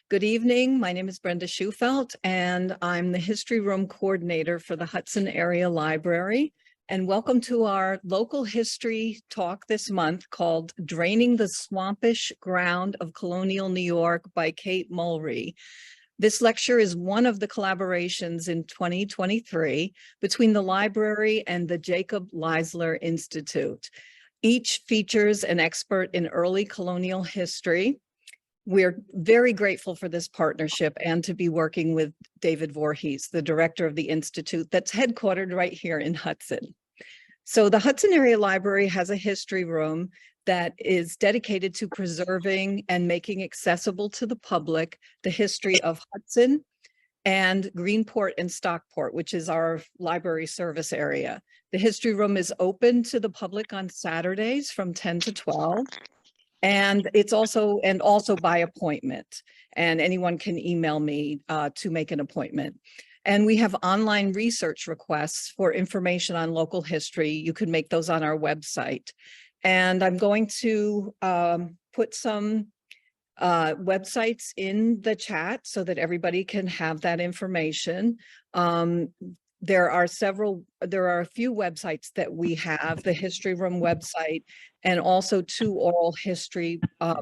Good evening. My name is Brenda Schufelt, and I'm the History Room Coordinator for the Hudson Area Library. And welcome to our local history talk this month called Draining the Swampish Ground of Colonial New York by Kate Mulry. This lecture is one of the collaborations in 2023 between the library and the Jacob Leisler Institute. Each features an expert in early colonial history. We're very grateful for this partnership and to be working with David Voorhees, the director of the Institute that's headquartered right here in Hudson. So the Hudson Area Library has a history room that is dedicated to preserving and making accessible to the public the history of Hudson and Greenport and Stockport, which is our library service area. The history room is open to the public on Saturdays from 10 to 12. And it's also by appointment, and anyone can email me to make an appointment. And we have online research requests for information on local history. You can make those on our website. And I'm going to put some websites in the chat so that everybody can have that information. There are a few websites that we have, the History Room website, and also two oral history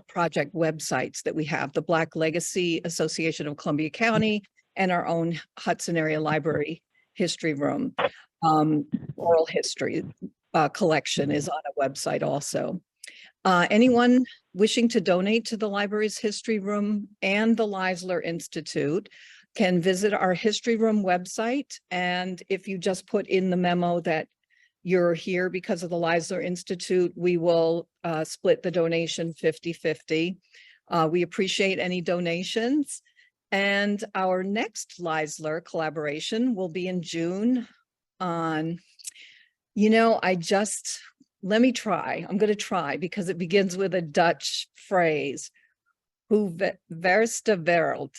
project websites that we have, the Black Legacy Association of Columbia County and our own Hudson Area Library History Room. Oral history collection is on a website also. Anyone wishing to donate to the library's History Room and the Leisler Institute can visit our History Room website. And if you just put in the memo that you're here because of the Leisler Institute, we will split the donation 50-50. We appreciate any donations. And our next Leisler collaboration will be in June on, let me try. I'm going to try because it begins with a Dutch phrase, Hoe verst de wereld?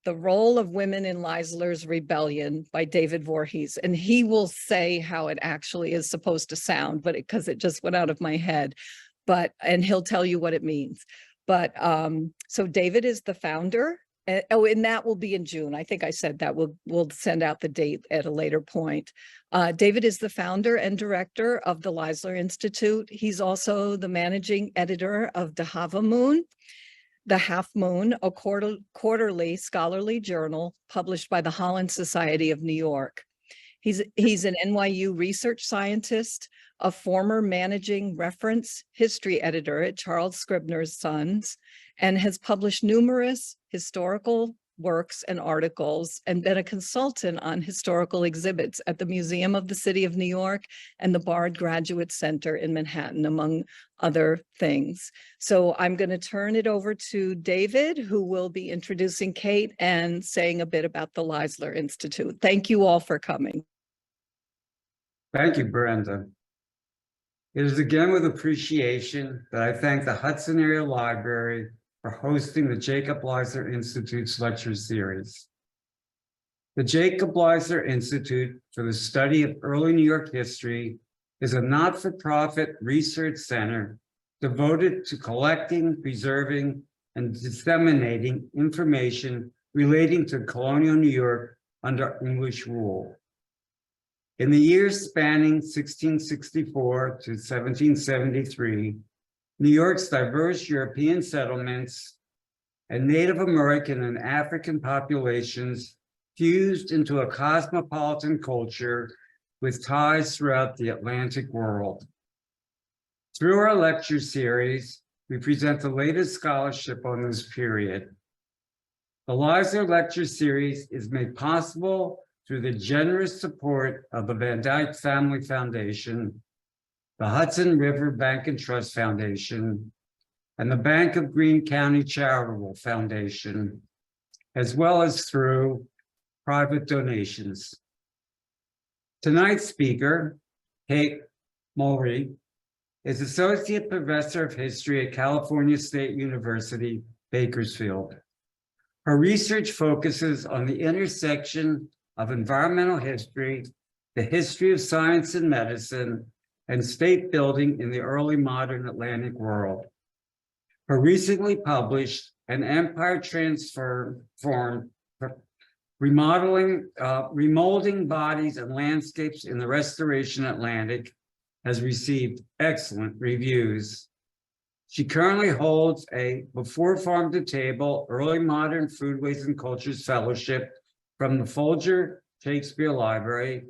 The Role of Women in Leisler's Rebellion by David Voorhees. And he will say how it actually is supposed to sound, but because it just went out of my head, and he'll tell you what it means. But so David is the founder. And that will be in June. I think I said that we'll send out the date at a later point. David is the founder and director of the Leisler Institute. He's also the managing editor of The Half Moon, a quarterly scholarly journal published by the Holland Society of New York. He's an NYU research scientist, a former managing reference history editor at Charles Scribner's Sons, and has published numerous historical works and articles and been a consultant on historical exhibits at the Museum of the City of New York and the Bard Graduate Center in Manhattan, among other things. So I'm going to turn it over to David, who will be introducing Kate and saying a bit about the Leisler Institute. Thank you all for coming. Thank you, Brenda. It is again with appreciation that I thank the Hudson Area Library for hosting the Jacob Leisler Institute's lecture series. The Jacob Leisler Institute for the Study of Early New York History is a not-for-profit research center devoted to collecting, preserving, and disseminating information relating to colonial New York under English rule. In the years spanning 1664 to 1773, New York's diverse European settlements and Native American and African populations fused into a cosmopolitan culture with ties throughout the Atlantic world. Through our lecture series, we present the latest scholarship on this period. The Leisler Lecture Series is made possible through the generous support of the Van Dyke Family Foundation, the Hudson River Bank and Trust Foundation, and the Bank of Greene County Charitable Foundation, as well as through private donations. Tonight's speaker, Kate Mulry, is Associate Professor of History at California State University, Bakersfield. Her research focuses on the intersection of environmental history, the history of science and medicine, and state building in the early modern Atlantic world. Her recently published An Empire Transformed, Remolding Bodies and Landscapes in the Restoration Atlantic has received excellent reviews. She currently holds a Before Farm to Table Early Modern Foodways and Cultures Fellowship from the Folger Shakespeare Library,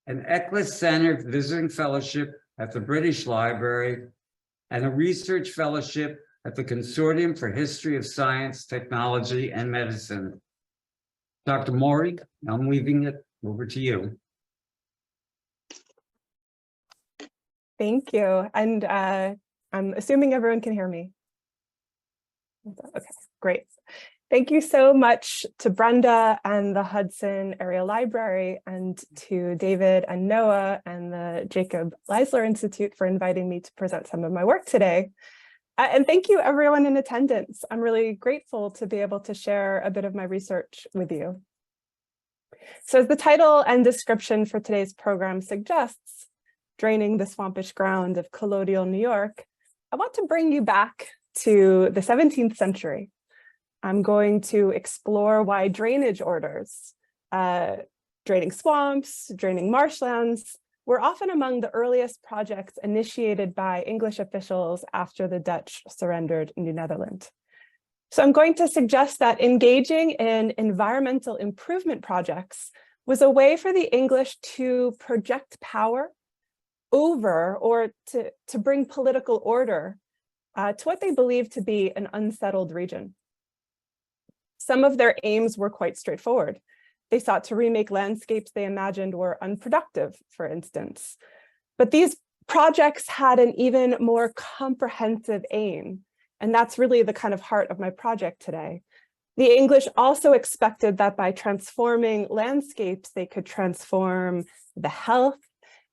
an Eccles Centre Visiting Fellowship at the British Library, and a Research Fellowship at the Consortium for History of Science, Technology, and Medicine. Dr. Mulry, I'm leaving it over to you. Thank you. And I'm assuming everyone can hear me. Okay, great. Thank you so much to Brenda and the Hudson Area Library, and to David and Noah and the Jacob Leisler Institute for inviting me to present some of my work today. And thank you everyone in attendance. I'm really grateful to be able to share a bit of my research with you. So as the title and description for today's program suggests, draining the swampish ground of colonial New York, I want to bring you back to the 17th century. I'm going to explore why drainage orders, draining swamps, draining marshlands, were often among the earliest projects initiated by English officials after the Dutch surrendered New Netherland. So I'm going to suggest that engaging in environmental improvement projects was a way for the English to project power over, or to bring political order to what they believed to be an unsettled region. Some of their aims were quite straightforward. They sought to remake landscapes they imagined were unproductive, for instance. But these projects had an even more comprehensive aim, and that's really the kind of heart of my project today. The English also expected that by transforming landscapes, they could transform the health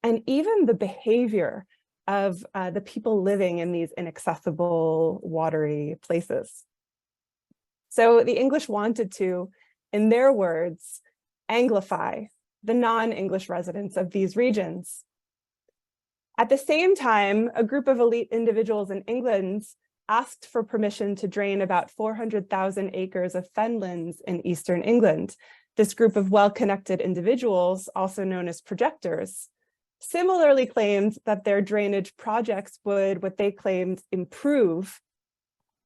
and even the behavior of the people living in these inaccessible, watery places. So the English wanted to, in their words, Anglify the non-English residents of these regions. At the same time, a group of elite individuals in England asked for permission to drain about 400,000 acres of fenlands in eastern England. This group of well-connected individuals, also known as projectors, similarly claimed that their drainage projects would, what they claimed, improve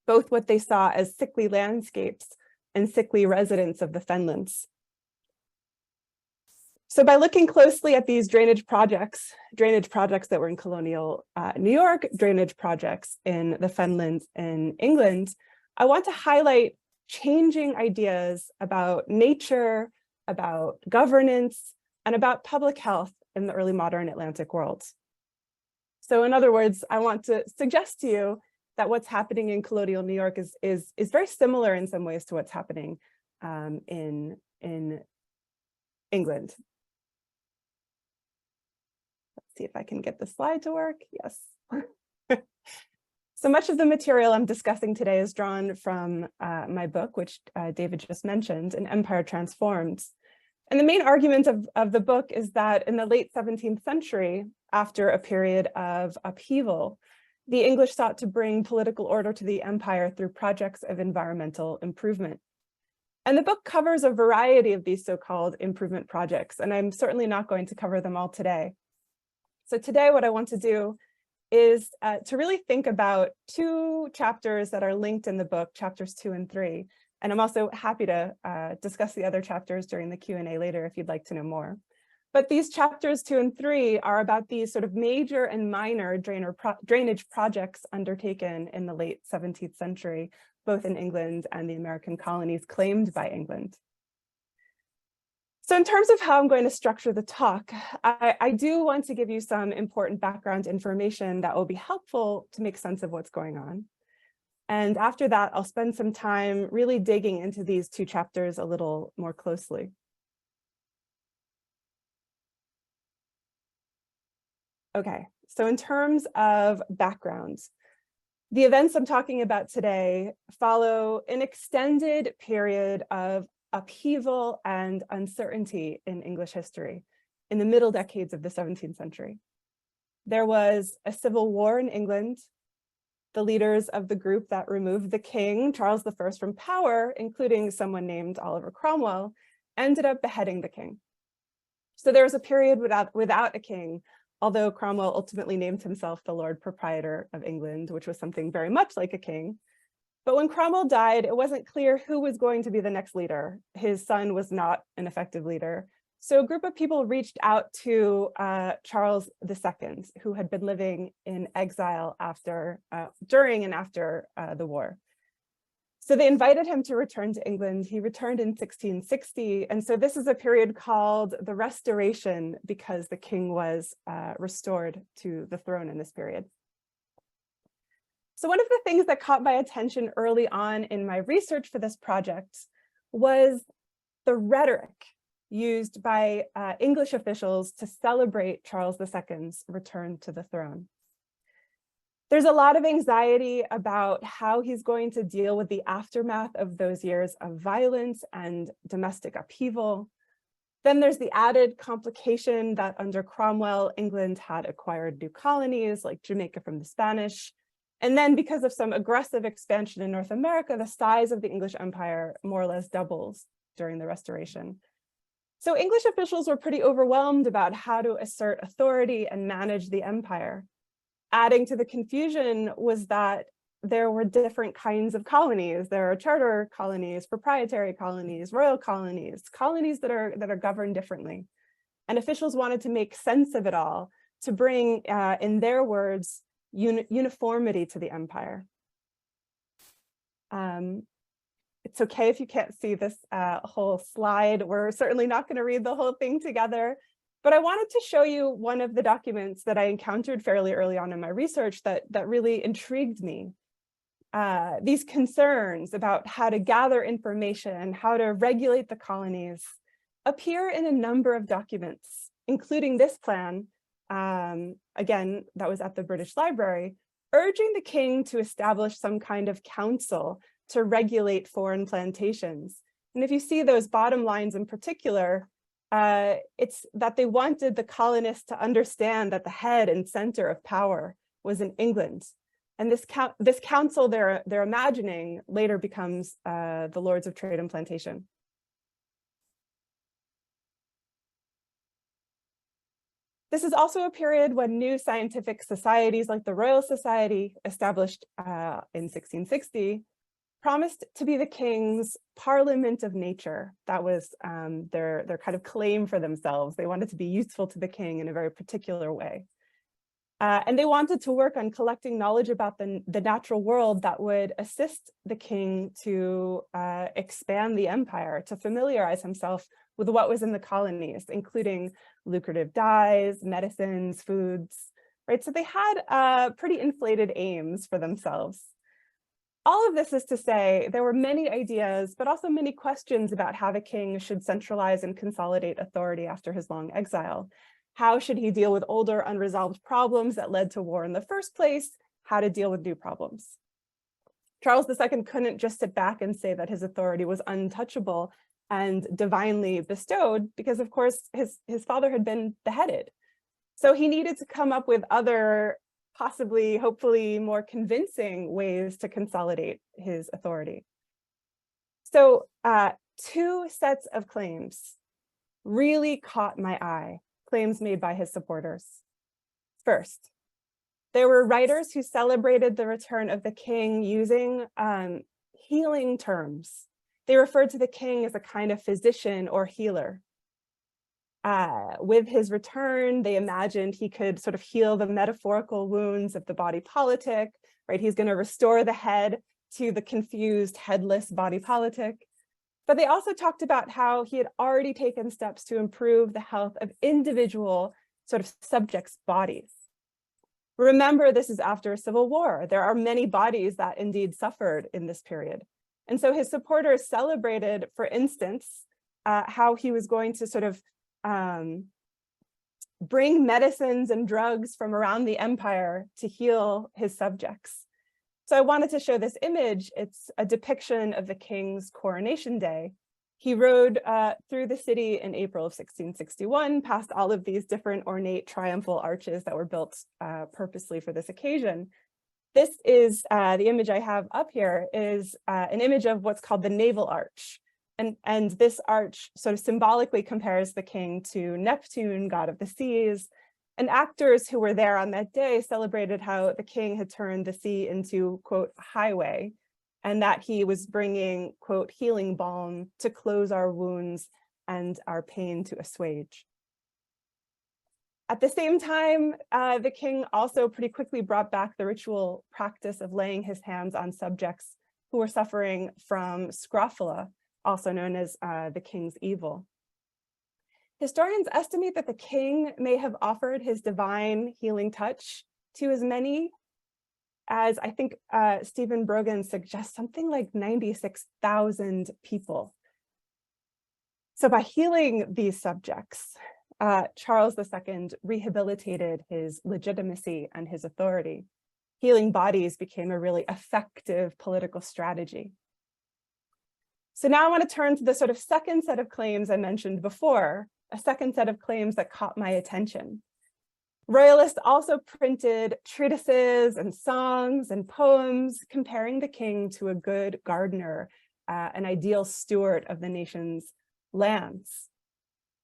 both what they saw as sickly landscapes and sickly residents of the fenlands. So by looking closely at these drainage projects that were in colonial New York, drainage projects in the fenlands in England, I want to highlight changing ideas about nature, about governance, and about public health in the early modern Atlantic world. So in other words, I want to suggest to you that what's happening in colonial New York is very similar in some ways to what's happening in England. Let's see if I can get the slide to work. Yes. So much of the material I'm discussing today is drawn from my book, which David just mentioned, An Empire Transformed. And the main argument of the book is that in the late 17th century, after a period of upheaval, the English sought to bring political order to the empire through projects of environmental improvement. And the book covers a variety of these so-called improvement projects, and I'm certainly not going to cover them all today. So today what I want to do is to really think about two chapters that are linked in the book, chapters 2 and 3. And I'm also happy to discuss the other chapters during the Q&A later if you'd like to know more. But these chapters 2 and 3 are about these sort of major and minor drainage projects undertaken in the late 17th century, both in England and the American colonies claimed by England. So in terms of how I'm going to structure the talk, I do want to give you some important background information that will be helpful to make sense of what's going on. And after that, I'll spend some time really digging into these two chapters a little more closely. Okay, so in terms of background, the events I'm talking about today follow an extended period of upheaval and uncertainty in English history in the middle decades of the 17th century. There was a civil war in England. the leaders of the group that removed the king, Charles I, from power, including someone named Oliver Cromwell, ended up beheading the king. So there was a period without a king, although Cromwell ultimately named himself the Lord Proprietor of England, which was something very much like a king. But when Cromwell died, it wasn't clear who was going to be the next leader. His son was not an effective leader. So a group of people reached out to Charles II, who had been living in exile during and after the war. So they invited him to return to England. He returned in 1660. And so this is a period called the Restoration because the king was restored to the throne in this period. So one of the things that caught my attention early on in my research for this project was the rhetoric used by English officials to celebrate Charles II's return to the throne. There's a lot of anxiety about how he's going to deal with the aftermath of those years of violence and domestic upheaval. Then there's the added complication that under Cromwell, England had acquired new colonies like Jamaica from the Spanish. And then because of some aggressive expansion in North America, the size of the English empire more or less doubles during the Restoration. So English officials were pretty overwhelmed about how to assert authority and manage the empire. Adding to the confusion was that there were different kinds of colonies. There are charter colonies, proprietary colonies, royal colonies, colonies that are governed differently. And officials wanted to make sense of it all to bring, in their words, uniformity to the empire. It's okay if you can't see this whole slide. We're certainly not going to read the whole thing together, but I wanted to show you one of the documents that I encountered fairly early on in my research that really intrigued me. These concerns about how to gather information, how to regulate the colonies, appear in a number of documents, including this plan, again, that was at the British Library, urging the king to establish some kind of council to regulate foreign plantations. And if you see those bottom lines in particular, it's that they wanted the colonists to understand that the head and center of power was in England. And this council they're imagining later becomes the Lords of Trade and Plantation. This is also a period when new scientific societies like the Royal Society, established in 1660, promised to be the king's parliament of nature. That was their kind of claim for themselves. They wanted to be useful to the king in a very particular way. And they wanted to work on collecting knowledge about the natural world that would assist the king to expand the empire, to familiarize himself with what was in the colonies, including lucrative dyes, medicines, foods, right? So they had pretty inflated aims for themselves. All of this is to say there were many ideas, but also many questions about how the king should centralize and consolidate authority after his long exile. How should he deal with older unresolved problems that led to war in the first place? How to deal with new problems. Charles II couldn't just sit back and say that his authority was untouchable and divinely bestowed because, of course, his father had been beheaded. So he needed to come up with other, possibly, hopefully more convincing ways to consolidate his authority. So two sets of claims really caught my eye, claims made by his supporters. First, there were writers who celebrated the return of the king using healing terms. They referred to the king as a kind of physician or healer. With his return, they imagined he could sort of heal the metaphorical wounds of the body politic, right? He's going to restore the head to the confused, headless body politic. But they also talked about how he had already taken steps to improve the health of individual sort of subjects' bodies. Remember, this is after a civil war. There are many bodies that indeed suffered in this period. And so his supporters celebrated, for instance, how he was going to sort of bring medicines and drugs from around the empire to heal his subjects. So I wanted to show this image. It's a depiction of the king's coronation day. He rode through the city in April of 1661, past all of these different ornate triumphal arches that were built purposely for this occasion. This is the image I have up here is an image of what's called the naval arch. And this arch sort of symbolically compares the king to Neptune, god of the seas. And actors who were there on that day celebrated how the king had turned the sea into, quote, highway, and that he was bringing, quote, healing balm to close our wounds and our pain to assuage. At the same time, the king also pretty quickly brought back the ritual practice of laying his hands on subjects who were suffering from scrofula, also known as the king's evil. Historians estimate that the king may have offered his divine healing touch to as many as, I think Stephen Brogan suggests, something like 96,000 people. So by healing these subjects, Charles II rehabilitated his legitimacy and his authority. Healing bodies became a really effective political strategy. So now I want to turn to the sort of second set of claims I mentioned before, a second set of claims that caught my attention. Royalists also printed treatises and songs and poems comparing the king to a good gardener, an ideal steward of the nation's lands.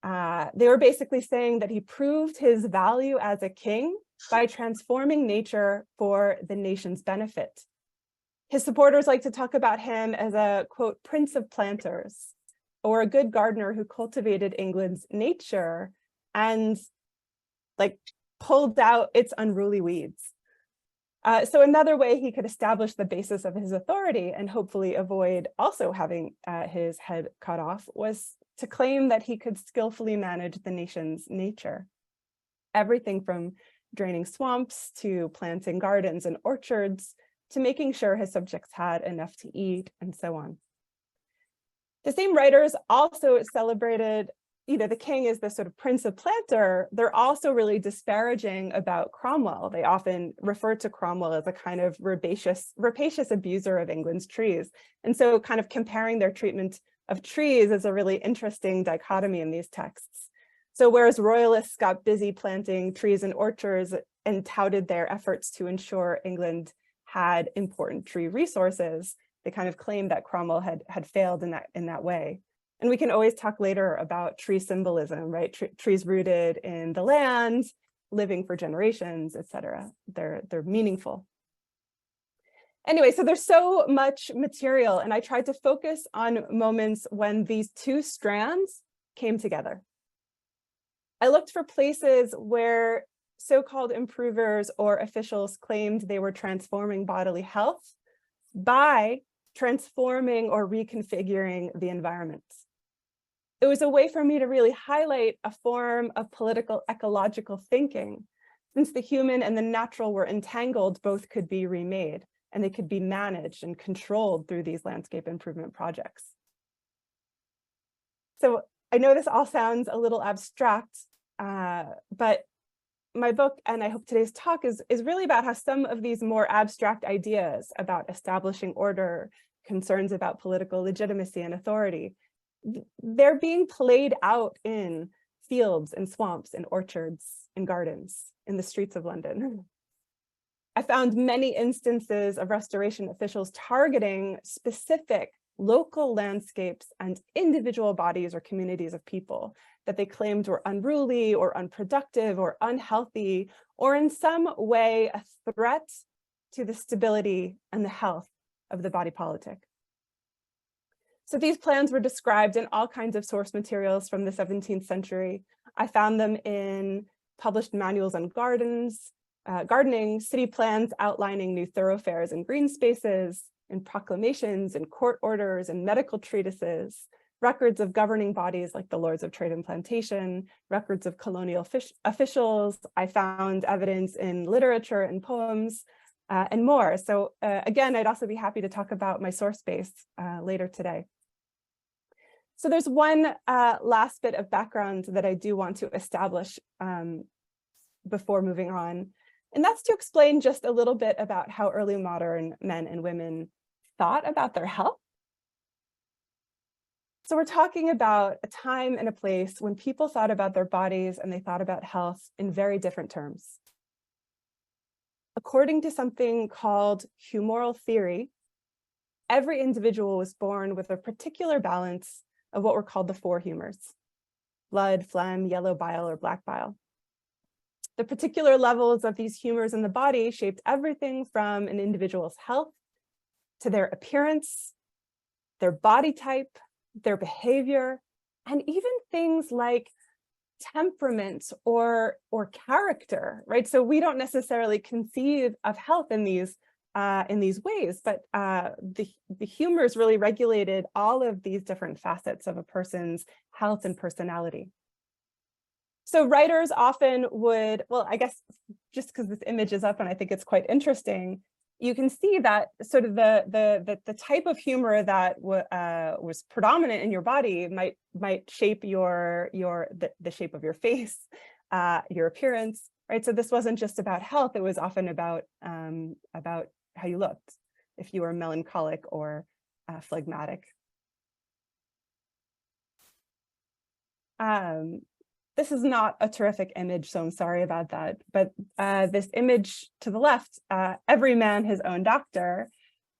They were basically saying that he proved his value as a king by transforming nature for the nation's benefit. His supporters like to talk about him as a, quote, prince of planters, or a good gardener who cultivated England's nature and like pulled out its unruly weeds. So another way he could establish the basis of his authority and hopefully avoid also having his head cut off was to claim that he could skillfully manage the nation's nature. Everything from draining swamps to planting gardens and orchards to making sure his subjects had enough to eat and so on. The same writers also celebrated, the king is the sort of prince of planter. They're also really disparaging about Cromwell. They often refer to Cromwell as a kind of rapacious abuser of England's trees. And so kind of comparing their treatment of trees is a really interesting dichotomy in these texts. So whereas royalists got busy planting trees and orchards and touted their efforts to ensure England had important tree resources, they kind of claimed that Cromwell had failed in that way. And we can always talk later about tree symbolism, right? Trees rooted in the land, living for generations, et cetera. They're meaningful. Anyway, so there's so much material, and I tried to focus on moments when these two strands came together. I looked for places where so-called improvers or officials claimed they were transforming bodily health by transforming or reconfiguring the environment. It was a way for me to really highlight a form of political ecological thinking. Since the human and the natural were entangled, both could be remade, and they could be managed and controlled through these landscape improvement projects. So I know this all sounds a little abstract, but my book, and I hope today's talk, is really about how some of these more abstract ideas about establishing order, concerns about political legitimacy and authority, they're being played out in fields and swamps and orchards and gardens in the streets of London. I found many instances of restoration officials targeting specific local landscapes and individual bodies or communities of people that they claimed were unruly or unproductive or unhealthy, or in some way a threat to the stability and the health of the body politic. So these plans were described in all kinds of source materials from the 17th century. I found them in published manuals on gardening, city plans outlining new thoroughfares and green spaces, in proclamations and court orders and medical treatises, records of governing bodies like the Lords of Trade and Plantation, records of colonial officials. I found evidence in literature and poems and more. So again, I'd also be happy to talk about my source base later today. So there's one last bit of background that I do want to establish before moving on. And that's to explain just a little bit about how early modern men and women thought about their health. So we're talking about a time and a place when people thought about their bodies and they thought about health in very different terms. according to something called humoral theory, every individual was born with a particular balance of what were called the four humors: blood, phlegm, yellow bile, or black bile. The particular levels of these humors in the body shaped everything from an individual's health to their appearance, their body type, their behavior, and even things like temperament or character, right? So we don't necessarily conceive of health in these ways, but the humors really regulated all of these different facets of a person's health and personality. So writers often would, well, I guess just because this image is up and I think it's quite interesting, you can see that sort of the type of humor that was predominant in your body might shape the shape of your face, your appearance, right? So this wasn't just about health; it was often about how you looked, if you were melancholic or phlegmatic. This is not a terrific image, so I'm sorry about that. But this image to the left, Every Man His Own Doctor,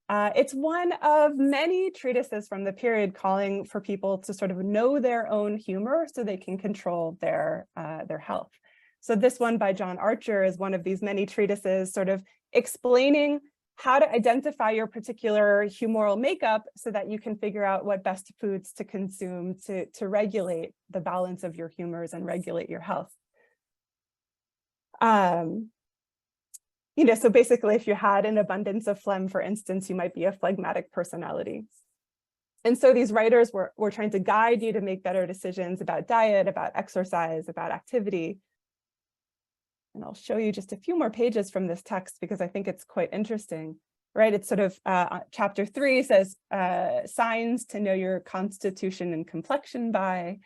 it's one of many treatises from the period calling for people to sort of know their own humor so they can control their health. So this one by John Archer is one of these many treatises sort of explaining how to identify your particular humoral makeup so that you can figure out what best foods to consume to regulate the balance of your humors and regulate your health. So basically, if you had an abundance of phlegm, for instance, you might be a phlegmatic personality. And so these writers were trying to guide you to make better decisions about diet, about exercise, about activity. And I'll show you just a few more pages from this text because I think it's quite interesting, right? It's sort of chapter 3 says signs to know your constitution and complexion by,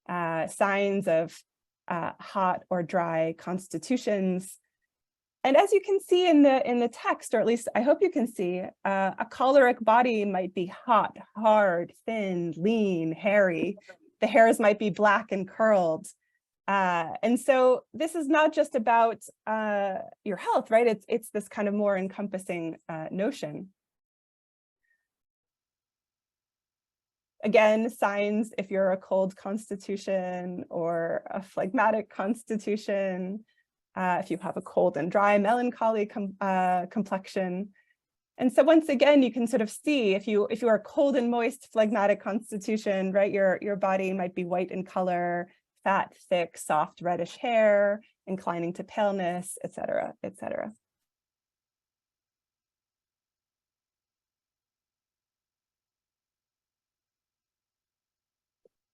signs of hot or dry constitutions. And as you can see in the text, or at least I hope you can see, a choleric body might be hot, hard, thin, lean, hairy. The hairs might be black and curled. And so this is not just about your health, right? It's this kind of more encompassing notion. Again, signs if you're a cold constitution or a phlegmatic constitution, if you have a cold and dry, melancholy complexion. And so once again, you can sort of see if you are a cold and moist phlegmatic constitution, right? Your body might be white in color, fat, thick, soft, reddish hair, inclining to paleness, et cetera, et cetera.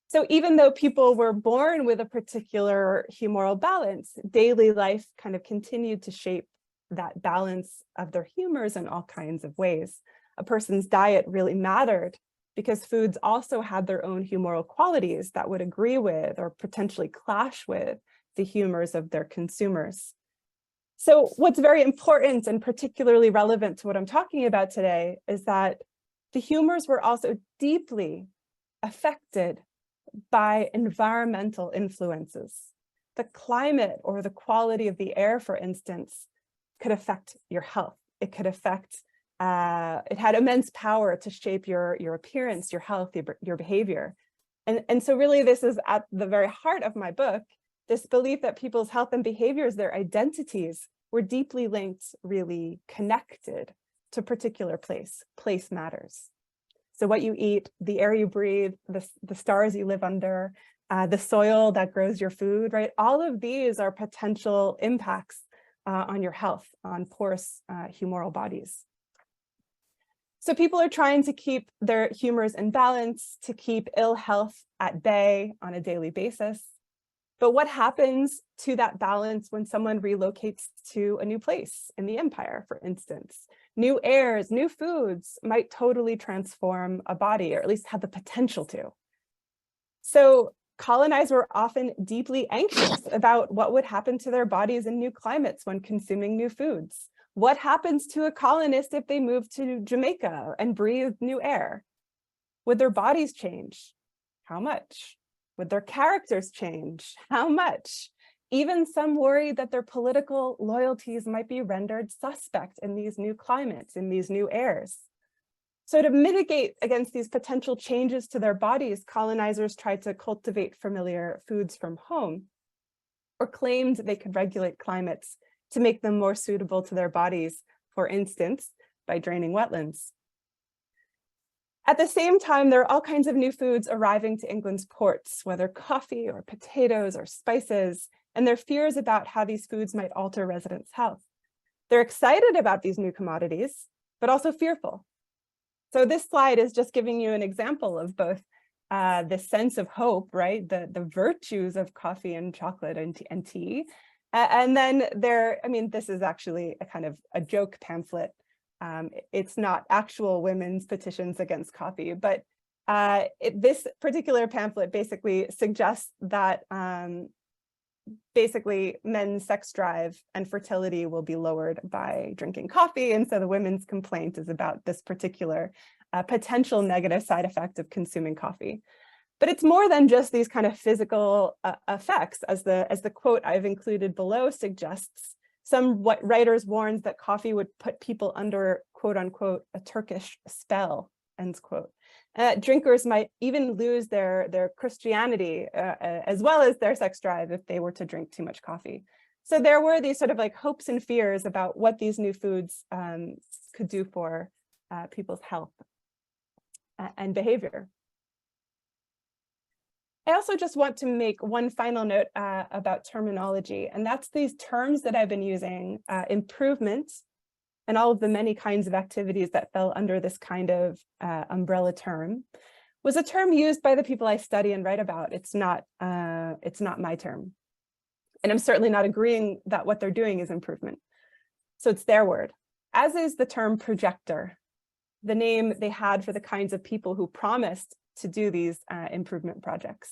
So even though people were born with a particular humoral balance, daily life kind of continued to shape that balance of their humors in all kinds of ways. A person's diet really mattered because foods also had their own humoral qualities that would agree with or potentially clash with the humors of their consumers. So what's very important and particularly relevant to what I'm talking about today is that the humors were also deeply affected by environmental influences. The climate or the quality of the air, for instance, could affect your health. It could affect it had immense power to shape your appearance, your health, your behavior. And so really this is at the very heart of my book, this belief that people's health and behaviors, their identities were deeply linked, really connected to a particular place. Place matters. So what you eat, the air you breathe, the stars you live under, the soil that grows your food, right? All of these are potential impacts on your health, on porous humoral bodies. So people are trying to keep their humors in balance, to keep ill health at bay on a daily basis. But what happens to that balance when someone relocates to a new place in the empire, for instance? New airs, new foods might totally transform a body, or at least have the potential to. So colonizers were often deeply anxious about what would happen to their bodies in new climates when consuming new foods. What happens to a colonist if they move to Jamaica and breathe new air? Would their bodies change? How much? Would their characters change? How much? Even some worried that their political loyalties might be rendered suspect in these new climates, in these new airs. So to mitigate against these potential changes to their bodies, colonizers tried to cultivate familiar foods from home, or claimed they could regulate climates to make them more suitable to their bodies, for instance, by draining wetlands. At the same time, there are all kinds of new foods arriving to England's ports, whether coffee or potatoes or spices, and there are fears about how these foods might alter residents' health. They're excited about these new commodities, but also fearful. So this slide is just giving you an example of both the sense of hope, right? The virtues of coffee and chocolate and tea. And then this is actually a kind of a joke pamphlet. It's not actual women's petitions against coffee, but this particular pamphlet basically suggests that basically men's sex drive and fertility will be lowered by drinking coffee. And so the women's complaint is about this particular potential negative side effect of consuming coffee. But it's more than just these kind of physical effects, as the quote I've included below suggests. Some writers warned that coffee would put people under, quote unquote, a Turkish spell, end quote. Drinkers might even lose their Christianity as well as their sex drive if they were to drink too much coffee. So there were these sort of like hopes and fears about what these new foods could do for people's health and behavior. I also just want to make one final note about terminology, and that's these terms that I've been using, improvement, and all of the many kinds of activities that fell under this kind of umbrella term, was a term used by the people I study and write about. It's not my term. And I'm certainly not agreeing that what they're doing is improvement. So it's their word, as is the term projector, the name they had for the kinds of people who promised to do these improvement projects.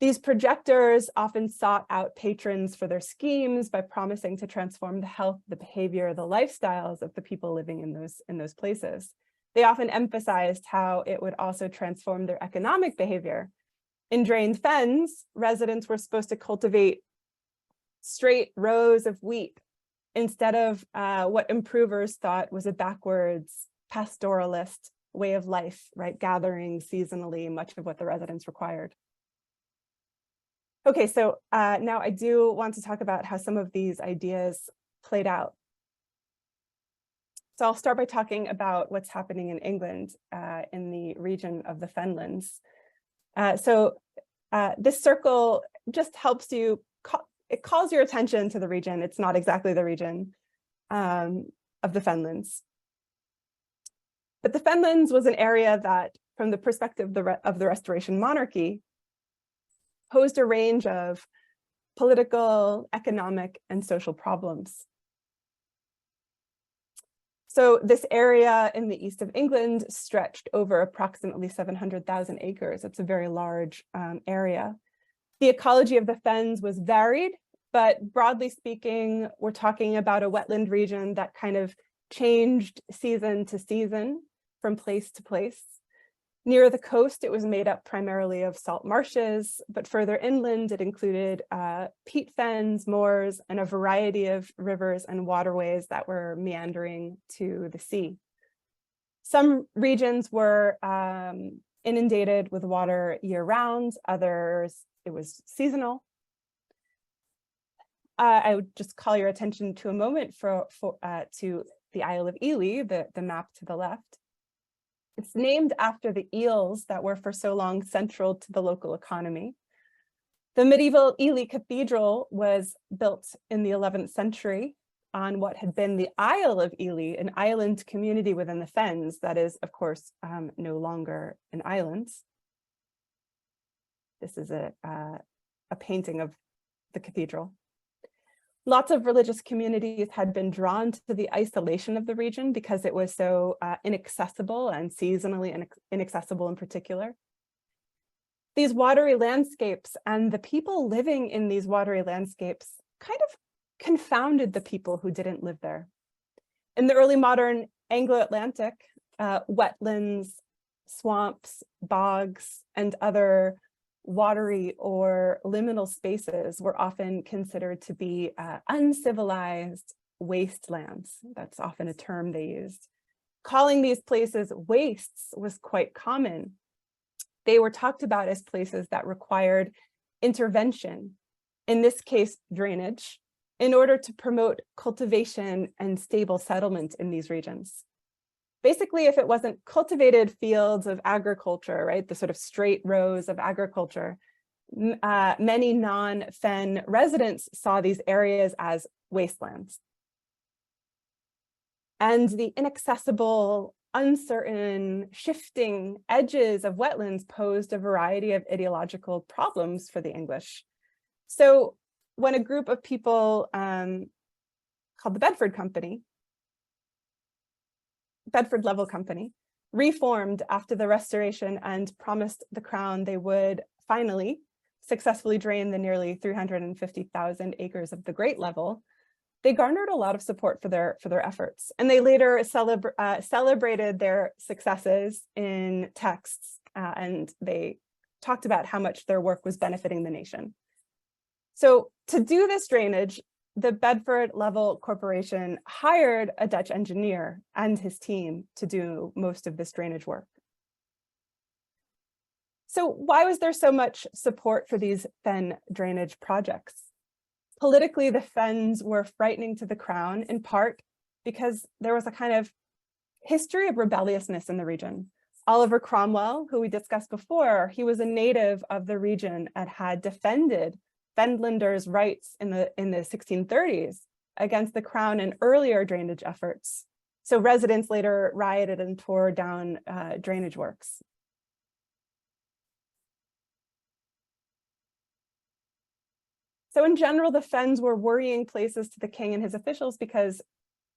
These projectors often sought out patrons for their schemes by promising to transform the health, the behavior, the lifestyles of the people living in those places. They often emphasized how it would also transform their economic behavior. In drained fens, residents were supposed to cultivate straight rows of wheat instead of what improvers thought was a backwards pastoralist way of life, right? Gathering seasonally, much of what the residents required. Okay, so now I do want to talk about how some of these ideas played out. So I'll start by talking about what's happening in England in the region of the Fenlands. This circle just helps you, it calls your attention to the region. It's not exactly the region of the Fenlands. But the Fenlands was an area that, from the perspective of the Restoration monarchy, posed a range of political, economic, and social problems. So this area in the east of England stretched over approximately 700,000 acres. It's a very large area. The ecology of the fens was varied, but broadly speaking, we're talking about a wetland region that kind of changed season to season from place to place. Near the coast, it was made up primarily of salt marshes, but further inland, it included peat fens, moors, and a variety of rivers and waterways that were meandering to the sea. Some regions were inundated with water year-round, others it was seasonal. I would just call your attention to a moment to the Isle of Ely, the map to the left. It's named after the eels that were for so long central to the local economy. The medieval Ely Cathedral was built in the 11th century on what had been the Isle of Ely, an island community within the fens that is, of course, no longer an island. This is a painting of the cathedral. Lots of religious communities had been drawn to the isolation of the region because it was so inaccessible and seasonally inaccessible in particular. These watery landscapes and the people living in these watery landscapes kind of confounded the people who didn't live there. In the early modern Anglo-Atlantic, wetlands, swamps, bogs, and other watery or liminal spaces were often considered to be uncivilized wastelands. That's often a term they used. Calling these places wastes was quite common. They were talked about as places that required intervention, in this case, drainage, in order to promote cultivation and stable settlement in these regions. Basically, if it wasn't cultivated fields of agriculture, right, the sort of straight rows of agriculture, many non-fen residents saw these areas as wastelands. And the inaccessible, uncertain, shifting edges of wetlands posed a variety of ideological problems for the English. So when a group of people called the Bedford Level Company, reformed after the Restoration and promised the Crown they would finally successfully drain the nearly 350,000 acres of the Great Level, they garnered a lot of support for their efforts. And they later celebrated their successes in texts, and they talked about how much their work was benefiting the nation. So to do this drainage, the Bedford Level Corporation hired a Dutch engineer and his team to do most of this drainage work. So why was there so much support for these fen drainage projects? Politically, the fens were frightening to the Crown, in part because there was a kind of history of rebelliousness in the region. Oliver Cromwell, who we discussed before, he was a native of the region and had defended Fenlanders' rights in the 1630s against the Crown and earlier drainage efforts. So residents later rioted and tore down drainage works. So in general, the fens were worrying places to the king and his officials because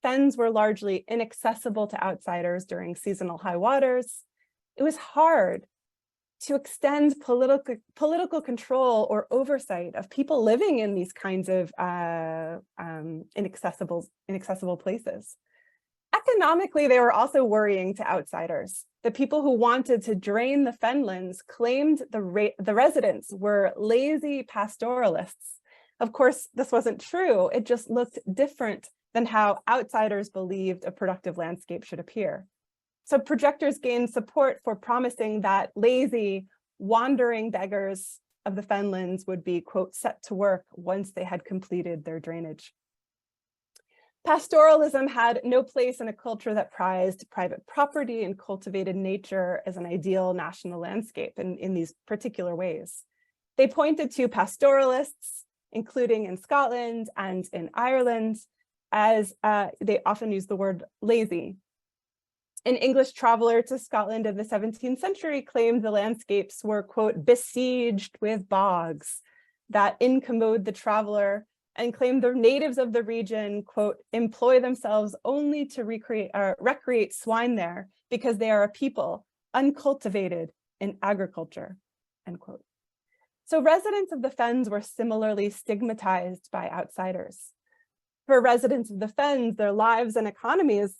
fens were largely inaccessible to outsiders during seasonal high waters. It was hard to extend political control or oversight of people living in these kinds of inaccessible places. Economically, they were also worrying to outsiders. The people who wanted to drain the fenlands claimed the residents were lazy pastoralists. Of course, this wasn't true. It just looked different than how outsiders believed a productive landscape should appear. So projectors gained support for promising that lazy, wandering beggars of the fenlands would be, quote, set to work once they had completed their drainage. Pastoralism had no place in a culture that prized private property and cultivated nature as an ideal national landscape in these particular ways. They pointed to pastoralists, including in Scotland and in Ireland, as they often use the word lazy. An English traveler to Scotland of the 17th century claimed the landscapes were, quote, besieged with bogs that incommode the traveler, and claimed the natives of the region, quote, employ themselves only to recreate swine there because they are a people uncultivated in agriculture, end quote. So residents of the fens were similarly stigmatized by outsiders. For residents of the fens, their lives and economies,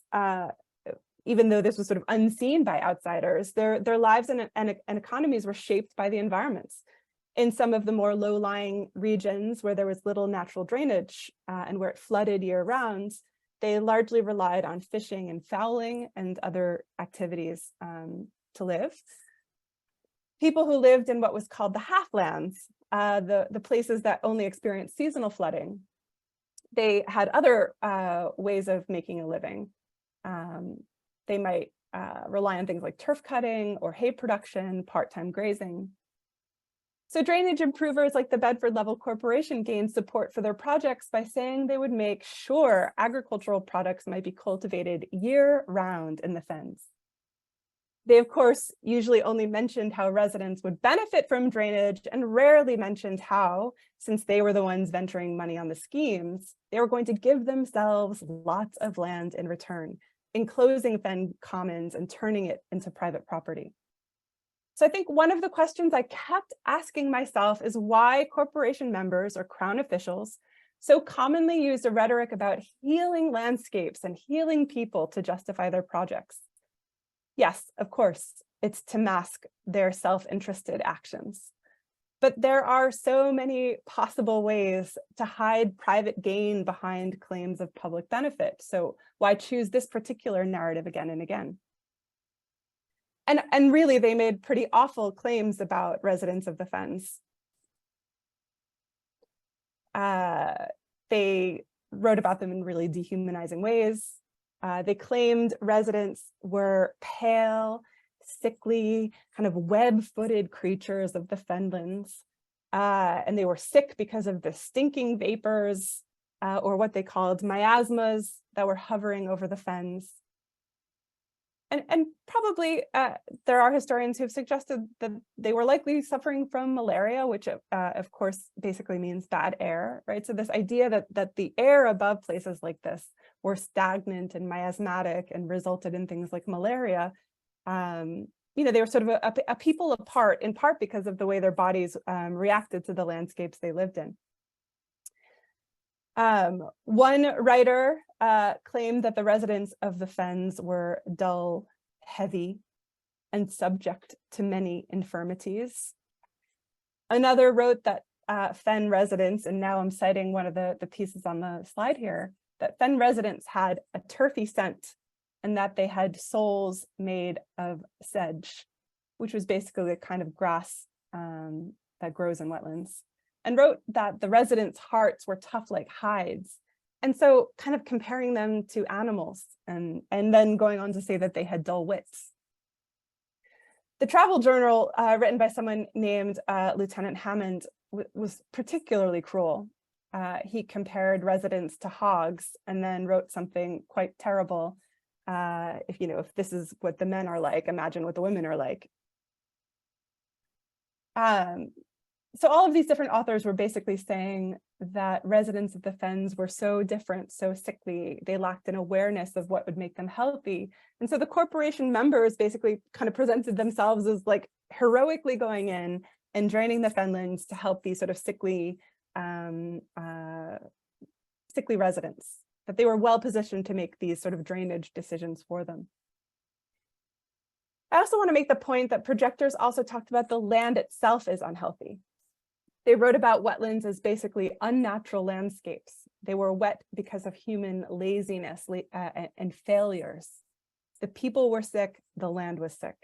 even though this was sort of unseen by outsiders, their lives and economies were shaped by the environments. In some of the more low-lying regions where there was little natural drainage and where it flooded year-round, they largely relied on fishing and fowling and other activities to live. People who lived in what was called the halflands, the places that only experienced seasonal flooding, they had other ways of making a living. They might rely on things like turf cutting or hay production, part-time grazing. So drainage improvers like the Bedford Level Corporation gained support for their projects by saying they would make sure agricultural products might be cultivated year-round in the fens. They, of course, usually only mentioned how residents would benefit from drainage and rarely mentioned how, since they were the ones venturing money on the schemes, they were going to give themselves lots of land in return, enclosing fen commons and turning it into private property. So I think one of the questions I kept asking myself is why corporation members or Crown officials so commonly used a rhetoric about healing landscapes and healing people to justify their projects. Yes, of course, it's to mask their self-interested actions. But there are so many possible ways to hide private gain behind claims of public benefit. So why choose this particular narrative again and again? And really, they made pretty awful claims about residents of the fens. They wrote about them in really dehumanizing ways. They claimed residents were pale, sickly, kind of web-footed creatures of the fenlands. And they were sick because of the stinking vapors, or what they called miasmas that were hovering over the fens. And probably there are historians who have suggested that they were likely suffering from malaria, which of course basically means bad air, right? So this idea that the air above places like this were stagnant and miasmatic and resulted in things like malaria, you know, they were sort of a people apart, in part because of the way their bodies reacted to the landscapes they lived in. One writer claimed that the residents of the fens were dull, heavy, and subject to many infirmities. Another wrote that fen residents, and now I'm citing one of the pieces on the slide here, that fen residents had a turfy scent and that they had souls made of sedge, which was basically a kind of grass that grows in wetlands, and wrote that the residents' hearts were tough like hides. And so kind of comparing them to animals, and then going on to say that they had dull wits. The travel journal written by someone named Lieutenant Hammond was particularly cruel. He compared residents to hogs and then wrote something quite terrible. If this is what the men are like, imagine what the women are like. So all of these different authors were basically saying that residents of the fens were so different, so sickly, they lacked an awareness of what would make them healthy. And so the corporation members basically kind of presented themselves as like heroically going in and draining the fenlands to help these sort of sickly residents, that they were well positioned to make these sort of drainage decisions for them. I also want to make the point that projectors also talked about the land itself is unhealthy. They wrote about wetlands as basically unnatural landscapes. They were wet because of human laziness and failures. The people were sick, the land was sick.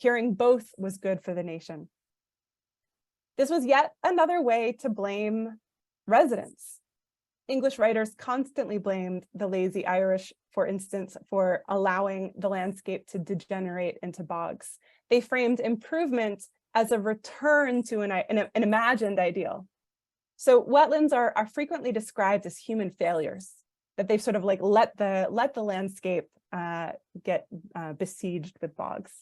Curing both was good for the nation. This was yet another way to blame residents. English writers constantly blamed the lazy Irish, for instance, for allowing the landscape to degenerate into bogs. They framed improvement as a return to an imagined ideal. So wetlands are frequently described as human failures, that they've sort of like let the landscape get besieged with bogs.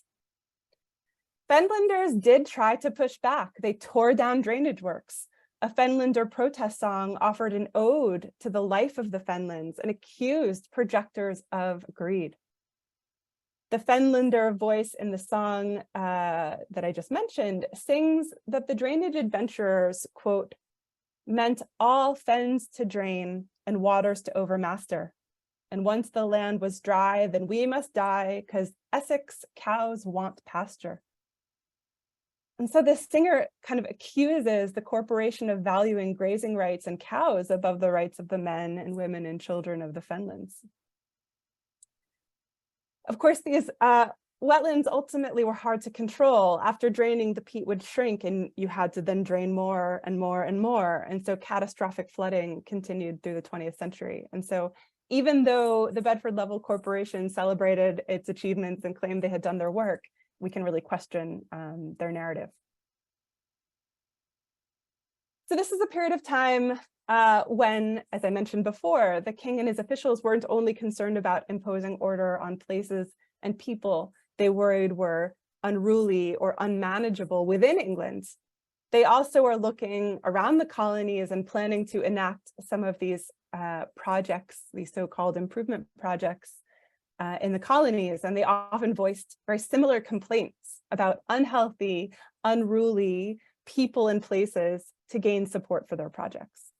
Fenlanders did try to push back. They tore down drainage works. A Fenlander protest song offered an ode to the life of the fenlands and accused projectors of greed. The Fenlander voice in the song that I just mentioned sings that the drainage adventurers, quote, meant all fens to drain and waters to overmaster. And once the land was dry, then we must die, 'cause Essex cows want pasture. And so this singer kind of accuses the corporation of valuing grazing rights and cows above the rights of the men and women and children of the fenlands. Of course, these wetlands ultimately were hard to control. After draining, the peat would shrink and you had to then drain more and more and more. And so catastrophic flooding continued through the 20th century. And so even though the Bedford Level Corporation celebrated its achievements and claimed they had done their work, we can really question their narrative. So this is a period of time when, as I mentioned before, the king and his officials weren't only concerned about imposing order on places and people they worried were unruly or unmanageable within England. They also are looking around the colonies and planning to enact some of these projects, these so-called improvement projects in the colonies, and they often voiced very similar complaints about unhealthy, unruly people and places to gain support for their projects.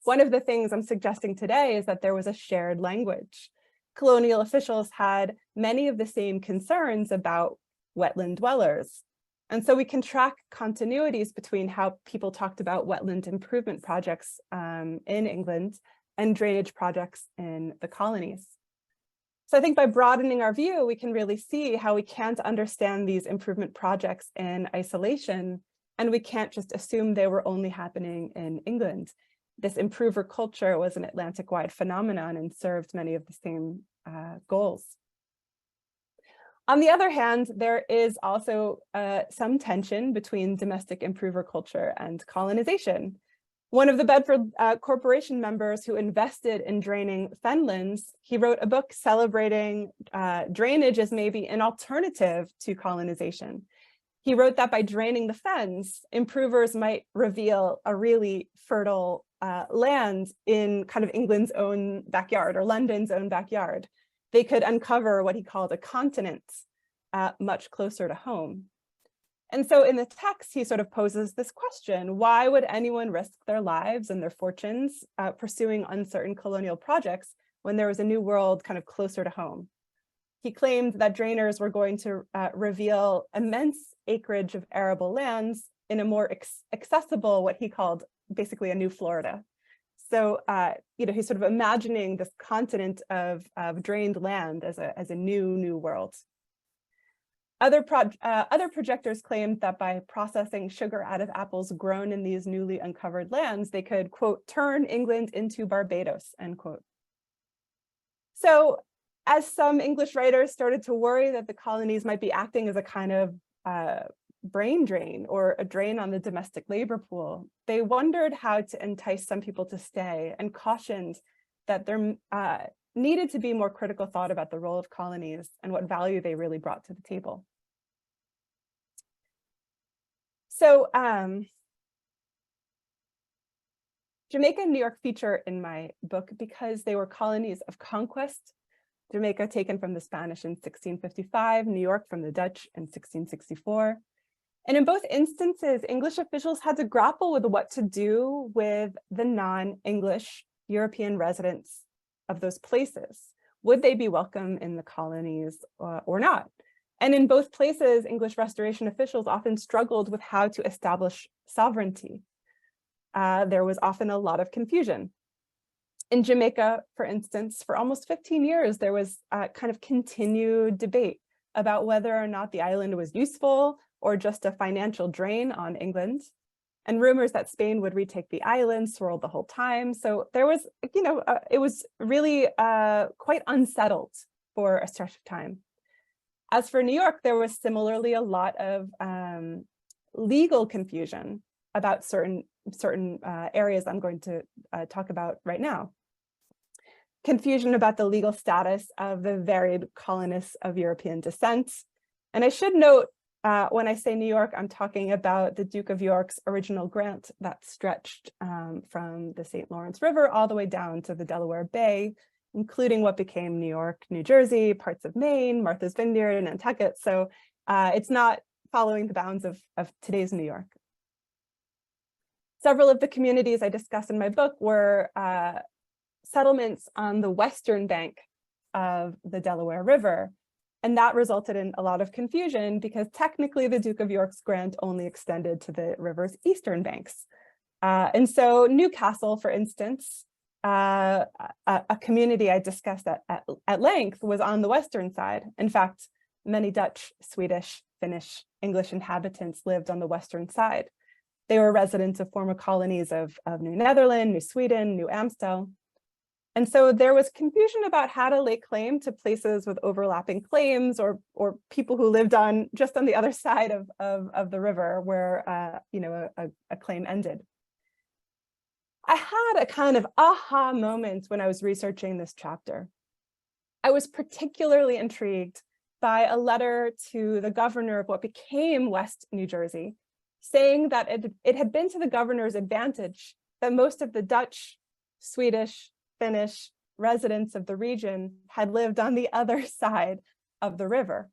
One of the things I'm suggesting today is that there was a shared language. Colonial officials had many of the same concerns about wetland dwellers. And so we can track continuities between how people talked about wetland improvement projects in England and drainage projects in the colonies. So I think by broadening our view, we can really see how we can't understand these improvement projects in isolation, and we can't just assume they were only happening in England. This improver culture was an Atlantic-wide phenomenon and served many of the same goals. On the other hand, there is also some tension between domestic improver culture and colonization. One of the Bedford Corporation members who invested in draining fenlands, he wrote a book celebrating drainage as maybe an alternative to colonization. He wrote that by draining the fens, improvers might reveal a really fertile land in kind of England's own backyard or London's own backyard. They could uncover what he called a continent much closer to home. And so in the text, he sort of poses this question: why would anyone risk their lives and their fortunes pursuing uncertain colonial projects when there was a new world kind of closer to home? He claimed that drainers were going to reveal immense acreage of arable lands in a more accessible, what he called basically a new Florida. So, he's sort of imagining this continent of drained land as a new world. Other projectors claimed that by processing sugar out of apples grown in these newly uncovered lands, they could, quote, turn England into Barbados, end quote. So as some English writers started to worry that the colonies might be acting as a kind of brain drain or a drain on the domestic labor pool, they wondered how to entice some people to stay and cautioned that there needed to be more critical thought about the role of colonies and what value they really brought to the table. So Jamaica and New York feature in my book because they were colonies of conquest. Jamaica taken from the Spanish in 1655, New York from the Dutch in 1664. And in both instances, English officials had to grapple with what to do with the non-English European residents of those places. Would they be welcome in the colonies or not? And in both places, English restoration officials often struggled with how to establish sovereignty. There was often a lot of confusion. In Jamaica, for instance, for almost 15 years, there was a kind of continued debate about whether or not the island was useful or just a financial drain on England. And rumors that Spain would retake the island swirled the whole time. So there was, it was really quite unsettled for a stretch of time. As for New York, there was similarly a lot of legal confusion about certain areas I'm going to talk about right now. Confusion about the legal status of the varied colonists of European descent. And I should note, when I say New York, I'm talking about the Duke of York's original grant that stretched from the St. Lawrence River all the way down to the Delaware Bay, including what became New York, New Jersey, parts of Maine, Martha's Vineyard, and Nantucket. So it's not following the bounds of today's New York. Several of the communities I discuss in my book were settlements on the western bank of the Delaware River. And that resulted in a lot of confusion because technically the Duke of York's grant only extended to the river's eastern banks. And so Newcastle, for instance, a community I discussed at length, was on the western side. In fact, many Dutch, Swedish, Finnish, English inhabitants lived on the western side. They were residents of former colonies of New Netherland, New Sweden, New Amstel. And so there was confusion about how to lay claim to places with overlapping claims or people who lived just on the other side of the river where a claim ended. I had a kind of aha moment when I was researching this chapter. I was particularly intrigued by a letter to the governor of what became West New Jersey, saying that it had been to the governor's advantage that most of the Dutch, Swedish, Finnish residents of the region had lived on the other side of the river.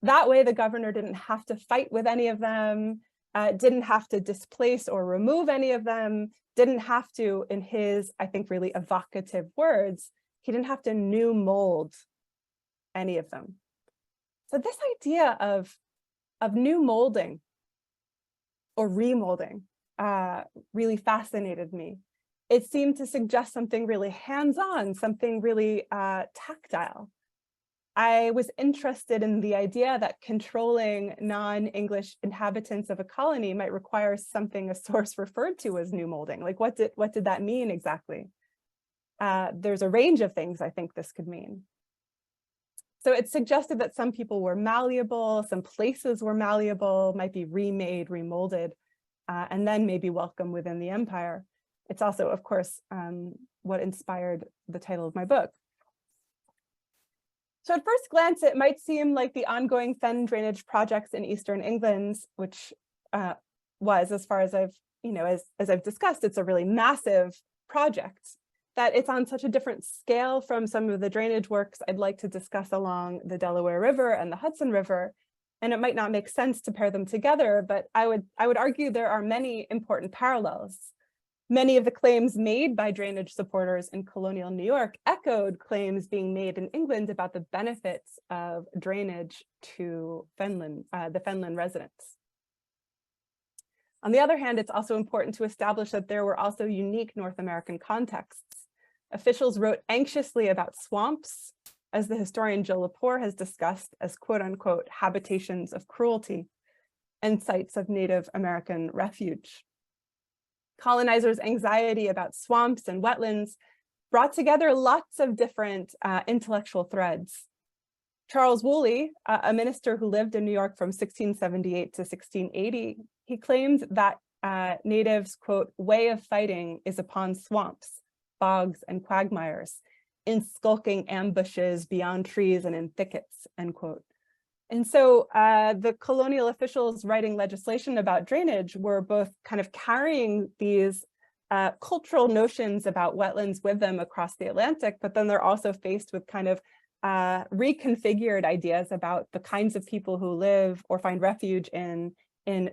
That way, the governor didn't have to fight with any of them, didn't have to displace or remove any of them, didn't have to, in his, I think, really evocative words, he didn't have to new mold any of them. So this idea of of new molding or remolding really fascinated me. It seemed to suggest something really hands-on, something really tactile. I was interested in the idea that controlling non-English inhabitants of a colony might require something a source referred to as new molding. Like what did that mean exactly? There's a range of things I think this could mean. So it suggested that some people were malleable, some places were malleable, might be remade, remolded, and then maybe welcome within the empire. It's also, of course, what inspired the title of my book. So at first glance, it might seem like the ongoing fen drainage projects in Eastern England, which was, as far as I've, as I've discussed, it's a really massive project, that it's on such a different scale from some of the drainage works I'd like to discuss along the Delaware River and the Hudson River. And it might not make sense to pair them together, but I would argue there are many important parallels. Many of the claims made by drainage supporters in colonial New York echoed claims being made in England about the benefits of drainage to Fenland, the Fenland residents. On the other hand, it's also important to establish that there were also unique North American contexts. Officials wrote anxiously about swamps, as the historian Jill Lepore has discussed, as quote unquote habitations of cruelty and sites of Native American refuge. Colonizers' anxiety about swamps and wetlands brought together lots of different intellectual threads. Charles Woolley, a minister who lived in New York from 1678 to 1680, he claimed that natives' quote, way of fighting is upon swamps, bogs, and quagmires, in skulking ambushes beyond trees and in thickets, end quote. And so the colonial officials writing legislation about drainage were both kind of carrying these cultural notions about wetlands with them across the Atlantic, but then they're also faced with kind of reconfigured ideas about the kinds of people who live or find refuge in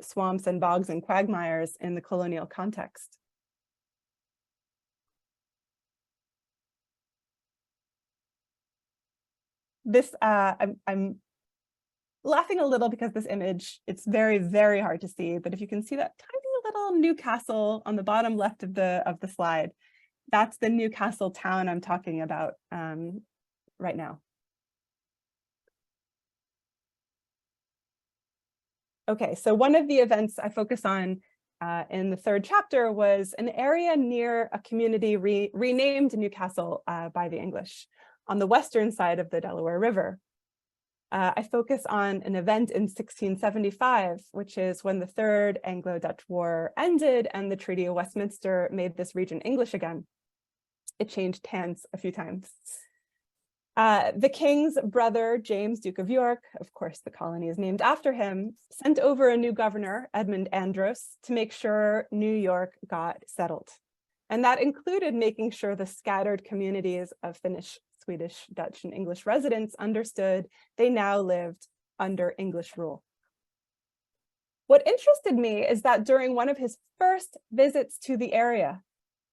swamps and bogs and quagmires in the colonial context. This, I'm laughing a little because this image, it's very, very hard to see, but if you can see that tiny little Newcastle on the bottom left of the slide, that's the Newcastle town I'm talking about right now. Okay, so one of the events I focus on in the third chapter was an area near a community renamed Newcastle by the English on the western side of the Delaware River. I focus on an event in 1675, which is when the Third Anglo-Dutch War ended and the Treaty of Westminster made this region English again. It changed hands a few times. The king's brother, James, Duke of York, of course the colony is named after him, sent over a new governor, Edmund Andros, to make sure New York got settled. And that included making sure the scattered communities of Finnish, Swedish, Dutch, and English residents understood they now lived under English rule. What interested me is that during one of his first visits to the area,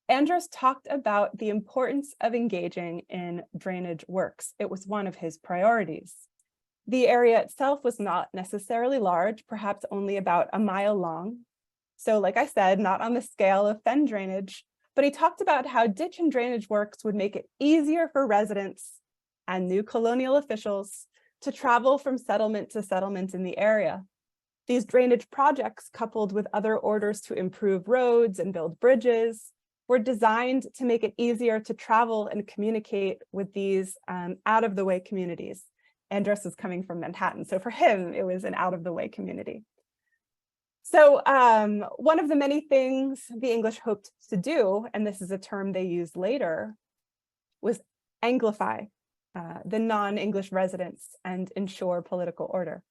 Andros talked about the importance of engaging in drainage works. It was one of his priorities. The area itself was not necessarily large, perhaps only about a mile long. So like I said, not on the scale of fen drainage, but he talked about how ditch and drainage works would make it easier for residents and new colonial officials to travel from settlement to settlement in the area. These drainage projects, coupled with other orders to improve roads and build bridges, were designed to make it easier to travel and communicate with these out-of-the-way communities. Andros is coming from Manhattan, so for him, it was an out-of-the-way community. So one of the many things the English hoped to do, and this is a term they used later, was anglify the non-English residents and ensure political order.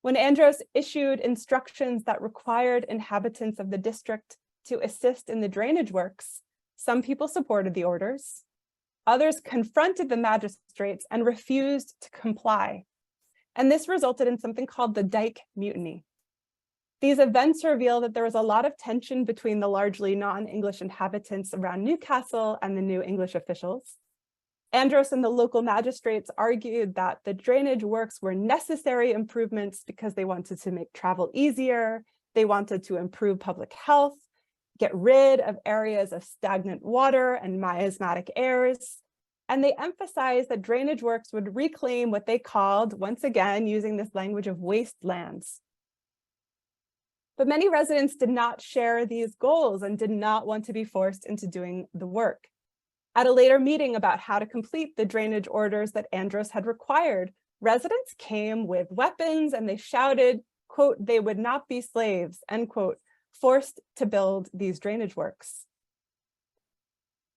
When Andros issued instructions that required inhabitants of the district to assist in the drainage works, some people supported the orders, others confronted the magistrates and refused to comply. And this resulted in something called the Dyke Mutiny. These events reveal that there was a lot of tension between the largely non-English inhabitants around Newcastle and the new English officials. Andros and the local magistrates argued that the drainage works were necessary improvements because they wanted to make travel easier, they wanted to improve public health, get rid of areas of stagnant water and miasmatic airs, and they emphasized that drainage works would reclaim what they called, once again, using this language of wastelands. But many residents did not share these goals and did not want to be forced into doing the work. At a later meeting about how to complete the drainage orders that Andros had required, residents came with weapons and they shouted, quote, they would not be slaves, end quote, forced to build these drainage works.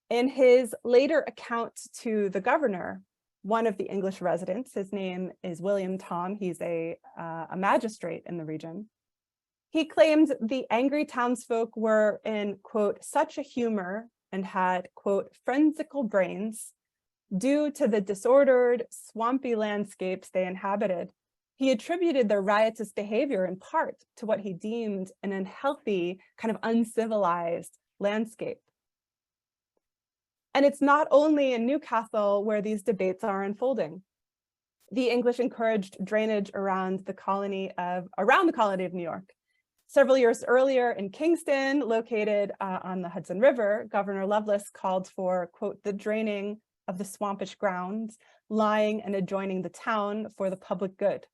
In his later account to the governor, one of the English residents, his name is William Tom, he's a magistrate in the region, he claimed the angry townsfolk were in, quote, such a humor and had, quote, frenzical brains due to the disordered, swampy landscapes they inhabited. He attributed their riotous behavior in part to what he deemed an unhealthy, kind of uncivilized landscape. And it's not only in Newcastle where these debates are unfolding. The English encouraged drainage around the colony of New York. Several years earlier in Kingston, located on the Hudson River, Governor Lovelace called for, quote, the draining of the swampish grounds lying and adjoining the town for the public good,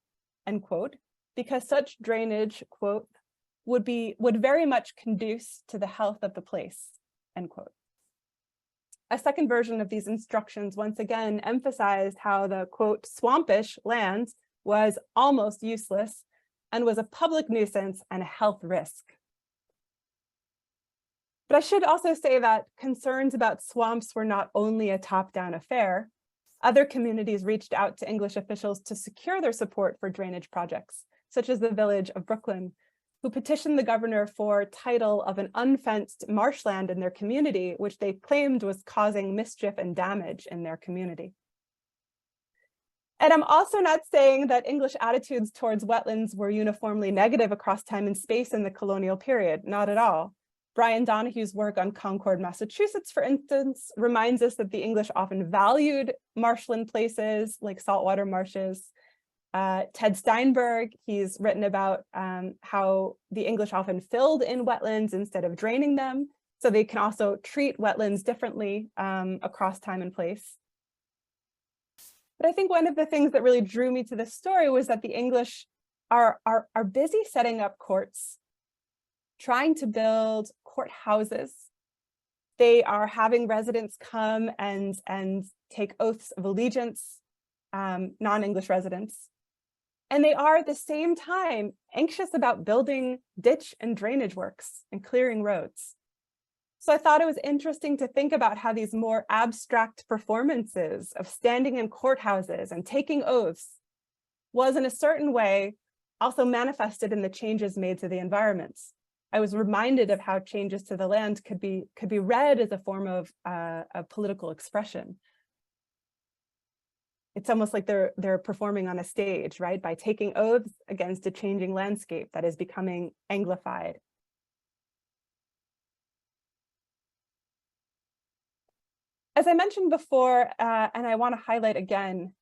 end quote, because such drainage, quote, would very much conduce to the health of the place, end quote. A second version of these instructions once again emphasized how the, quote, swampish land was almost useless and was a public nuisance and a health risk. But I should also say that concerns about swamps were not only a top-down affair. Other communities reached out to English officials to secure their support for drainage projects, such as the village of Brooklyn, who petitioned the governor for title of an unfenced marshland in their community, which they claimed was causing mischief and damage in their community. And I'm also not saying that English attitudes towards wetlands were uniformly negative across time and space in the colonial period, not at all. Brian Donahue's work on Concord, Massachusetts, for instance, reminds us that the English often valued marshland places like saltwater marshes. Ted Steinberg, he's written about how the English often filled in wetlands instead of draining them, so they can also treat wetlands differently across time and place. But I think one of the things that really drew me to this story was that the English are busy setting up courts, trying to build courthouses. They are having residents come and take oaths of allegiance, non-English residents. And they are at the same time anxious about building ditch and drainage works and clearing roads. So I thought it was interesting to think about how these more abstract performances of standing in courthouses and taking oaths was in a certain way also manifested in the changes made to the environments. I was reminded of how changes to the land could be read as a form of a political expression. It's almost like they're performing on a stage, right? By taking oaths against a changing landscape that is becoming Anglified. As I mentioned before, and I want to highlight again,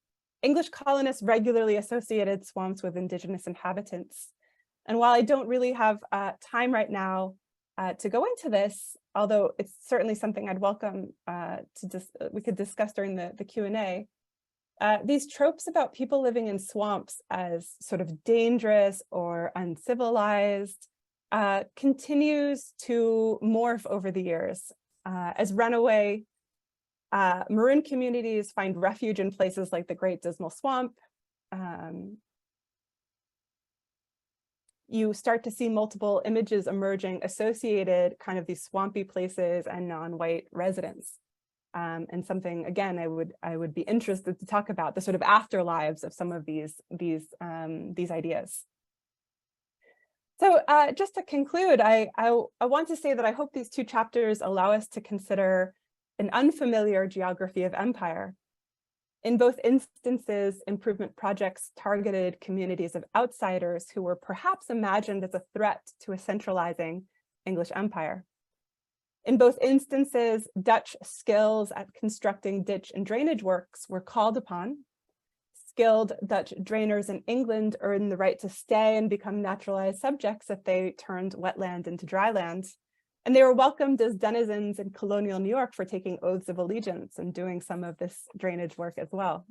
English colonists regularly associated swamps with indigenous inhabitants. And while I don't really have time right now to go into this, although it's certainly something I'd welcome we could discuss during the Q&A, these tropes about people living in swamps as sort of dangerous or uncivilized continues to morph over the years as runaway Maroon communities find refuge in places like the Great Dismal Swamp. You start to see multiple images emerging associated kind of these swampy places and non-white residents. And something, again, I would be interested to talk about the sort of afterlives of some of these ideas. So just to conclude, I want to say that I hope these two chapters allow us to consider an unfamiliar geography of empire. In both instances, improvement projects targeted communities of outsiders who were perhaps imagined as a threat to a centralizing English empire. In both instances, Dutch skills at constructing ditch and drainage works were called upon. Skilled Dutch drainers in England earned the right to stay and become naturalized subjects if they turned wetland into dry land. And they were welcomed as denizens in colonial New York for taking oaths of allegiance and doing some of this drainage work as well.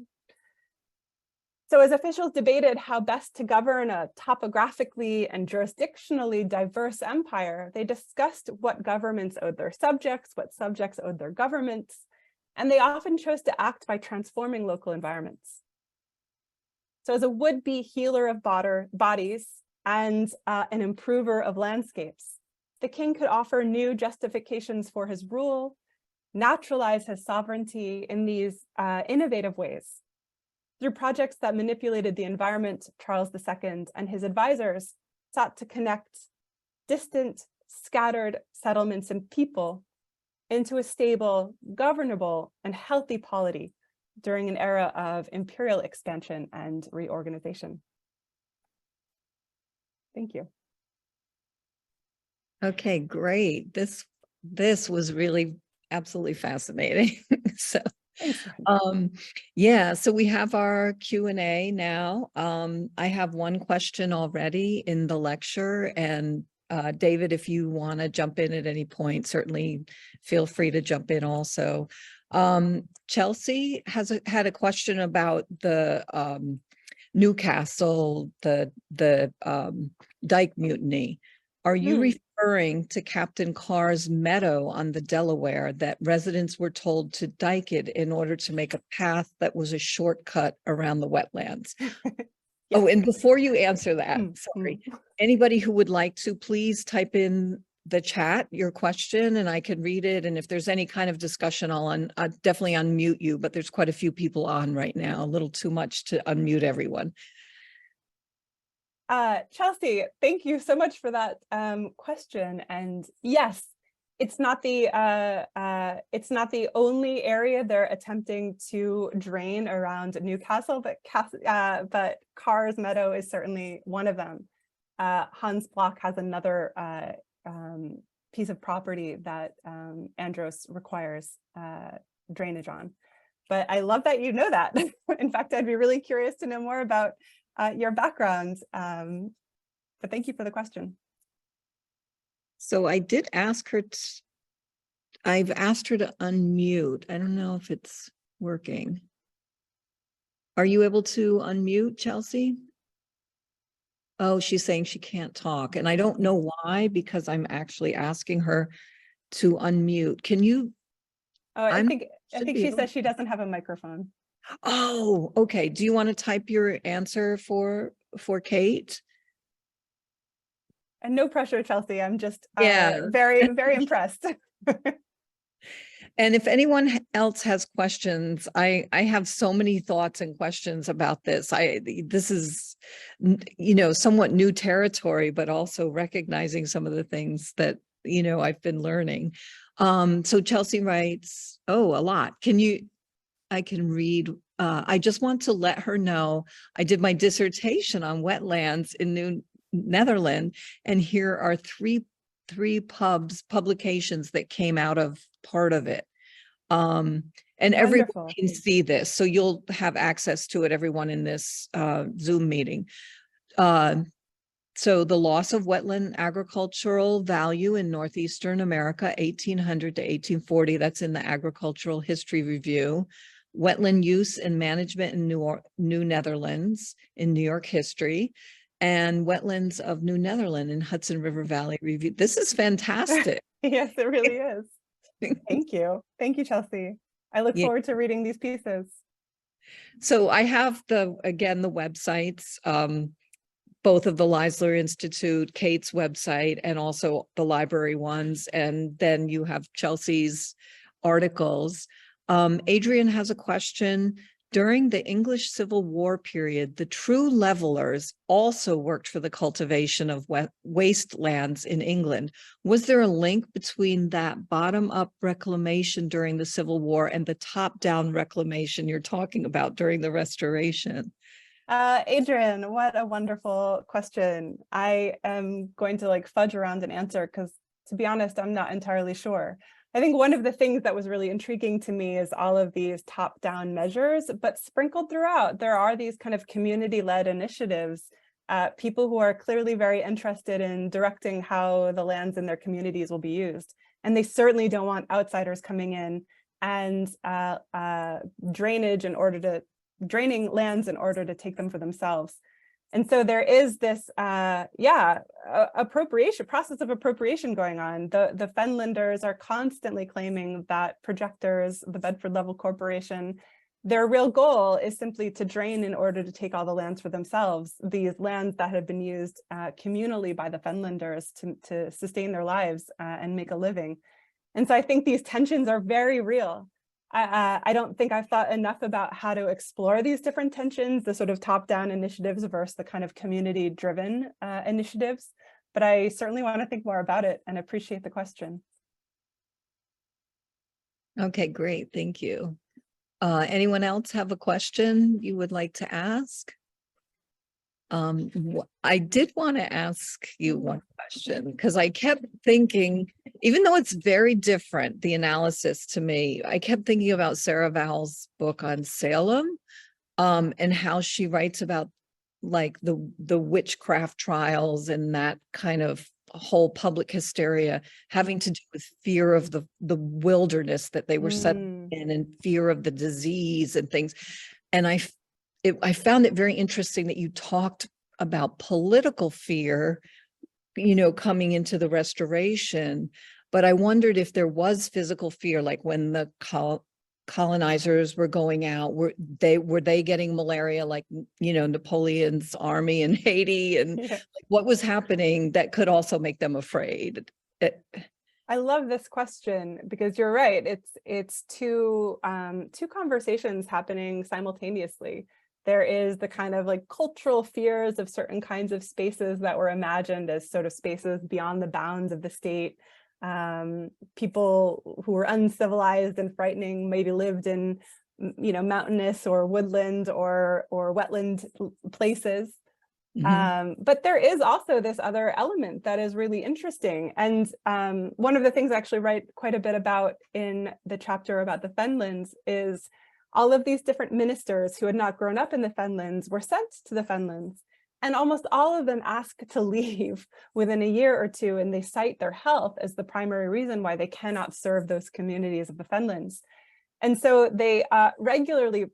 So as officials debated how best to govern a topographically and jurisdictionally diverse empire, they discussed what governments owed their subjects, what subjects owed their governments, and they often chose to act by transforming local environments. So as a would-be healer of bodies and an improver of landscapes, the king could offer new justifications for his rule, naturalize his sovereignty in these innovative ways. Through projects that manipulated the environment, Charles II and his advisors sought to connect distant, scattered settlements and people into a stable, governable, and healthy polity during an era of imperial expansion and reorganization. Thank you. Okay, great. This was really absolutely fascinating. So yeah, so we have our Q&A now. I have one question already in the lecture, and David, if you want to jump in at any point, certainly feel free to jump in also. Chelsea had a question about the Newcastle, the dike mutiny. Are you referring to Captain Carr's meadow on the Delaware that residents were told to dike it in order to make a path that was a shortcut around the wetlands? Yes. Oh, and before you answer that, sorry, anybody who would like to, please type in the chat your question and I can read it. And if there's any kind of discussion, I'll definitely unmute you, but there's quite a few people on right now, a little too much to unmute everyone. Chelsea, thank you so much for that question. And yes, it's not the only area they're attempting to drain around Newcastle, but Carr's Meadow is certainly one of them. Hans Block has another piece of property that Andros requires drainage on. But I love that you know that. In fact, I'd be really curious to know more about your background, but thank you for the question. So I did ask her, I've asked her to unmute. I don't know if it's working. Are you able to unmute, Chelsea? Oh, she's saying she can't talk, and I don't know why, because I'm actually asking her to unmute. Can you? Oh, I think she says she doesn't have a microphone. Oh, okay. Do you want to type your answer for Kate? And no pressure, Chelsea. I'm just very, very impressed. And if anyone else has questions, I have so many thoughts and questions about this. This is, you know, somewhat new territory, but also recognizing some of the things that, you know, I've been learning. So Chelsea writes, oh, a lot. I can read. I just want to let her know I did my dissertation on wetlands in New Netherlands, and here are three publications that came out of part of it. And everyone can see this, so you'll have access to it, everyone in this Zoom meeting. So the loss of wetland agricultural value in Northeastern America, 1800 to 1840, that's in the Agricultural History Review. Wetland use and management in New Netherlands in New York History, and Wetlands of New Netherland in Hudson River Valley Review. This is fantastic. Yes, it really is. Thank you. Thank you, Chelsea. I look forward to reading these pieces. So I have again, the websites, both of the Leisler Institute, Kate's website, and also the library ones. And then you have Chelsea's articles. Adrian has a question. During the English Civil War period, the true levelers also worked for the cultivation of wastelands in England. Was there a link between that bottom-up reclamation during the Civil War and the top-down reclamation you're talking about during the Restoration? Adrian, what a wonderful question. I am going to fudge around and answer because To be honest, I'm not entirely sure. I think one of the things that was really intriguing to me is all of these top-down measures, but sprinkled throughout, there are these kind of community-led initiatives, people who are clearly very interested in directing how the lands in their communities will be used. And they certainly don't want outsiders coming in and draining lands in order to take them for themselves. And so there is this, process of appropriation going on. The Fenlanders are constantly claiming that projectors, the Bedford Level Corporation, their real goal is simply to drain in order to take all the lands for themselves, these lands that have been used communally by the Fenlanders to sustain their lives and make a living. And so I think these tensions are very real. I don't think I've thought enough about how to explore these different tensions, the sort of top-down initiatives versus the kind of community-driven initiatives, but I certainly want to think more about it and appreciate the question. Okay, great. Thank you. Anyone else have a question you would like to ask? I did want to ask you one question because I kept thinking, even though it's very different, the analysis to me, I kept thinking about Sarah Vowell's book on Salem, and how she writes about like the witchcraft trials and that kind of whole public hysteria having to do with fear of the wilderness that they were set in and fear of the disease and things. And I found it very interesting that you talked about political fear, coming into the Restoration, but I wondered if there was physical fear, like when the colonizers were going out, were they getting malaria, like, Napoleon's army in Haiti, and what was happening that could also make them afraid? I love this question because you're right. It's two conversations happening simultaneously. There is the kind of like cultural fears of certain kinds of spaces that were imagined as sort of spaces beyond the bounds of the state. People who were uncivilized and frightening maybe lived in, mountainous or woodland or wetland places. But there is also this other element that is really interesting. And one of the things I actually write quite a bit about in the chapter about the Fenlands is all of these different ministers who had not grown up in the Fenlands were sent to the Fenlands. And almost all of them ask to leave within a year or two, and they cite their health as the primary reason why they cannot serve those communities of the Fenlands. And so they regularly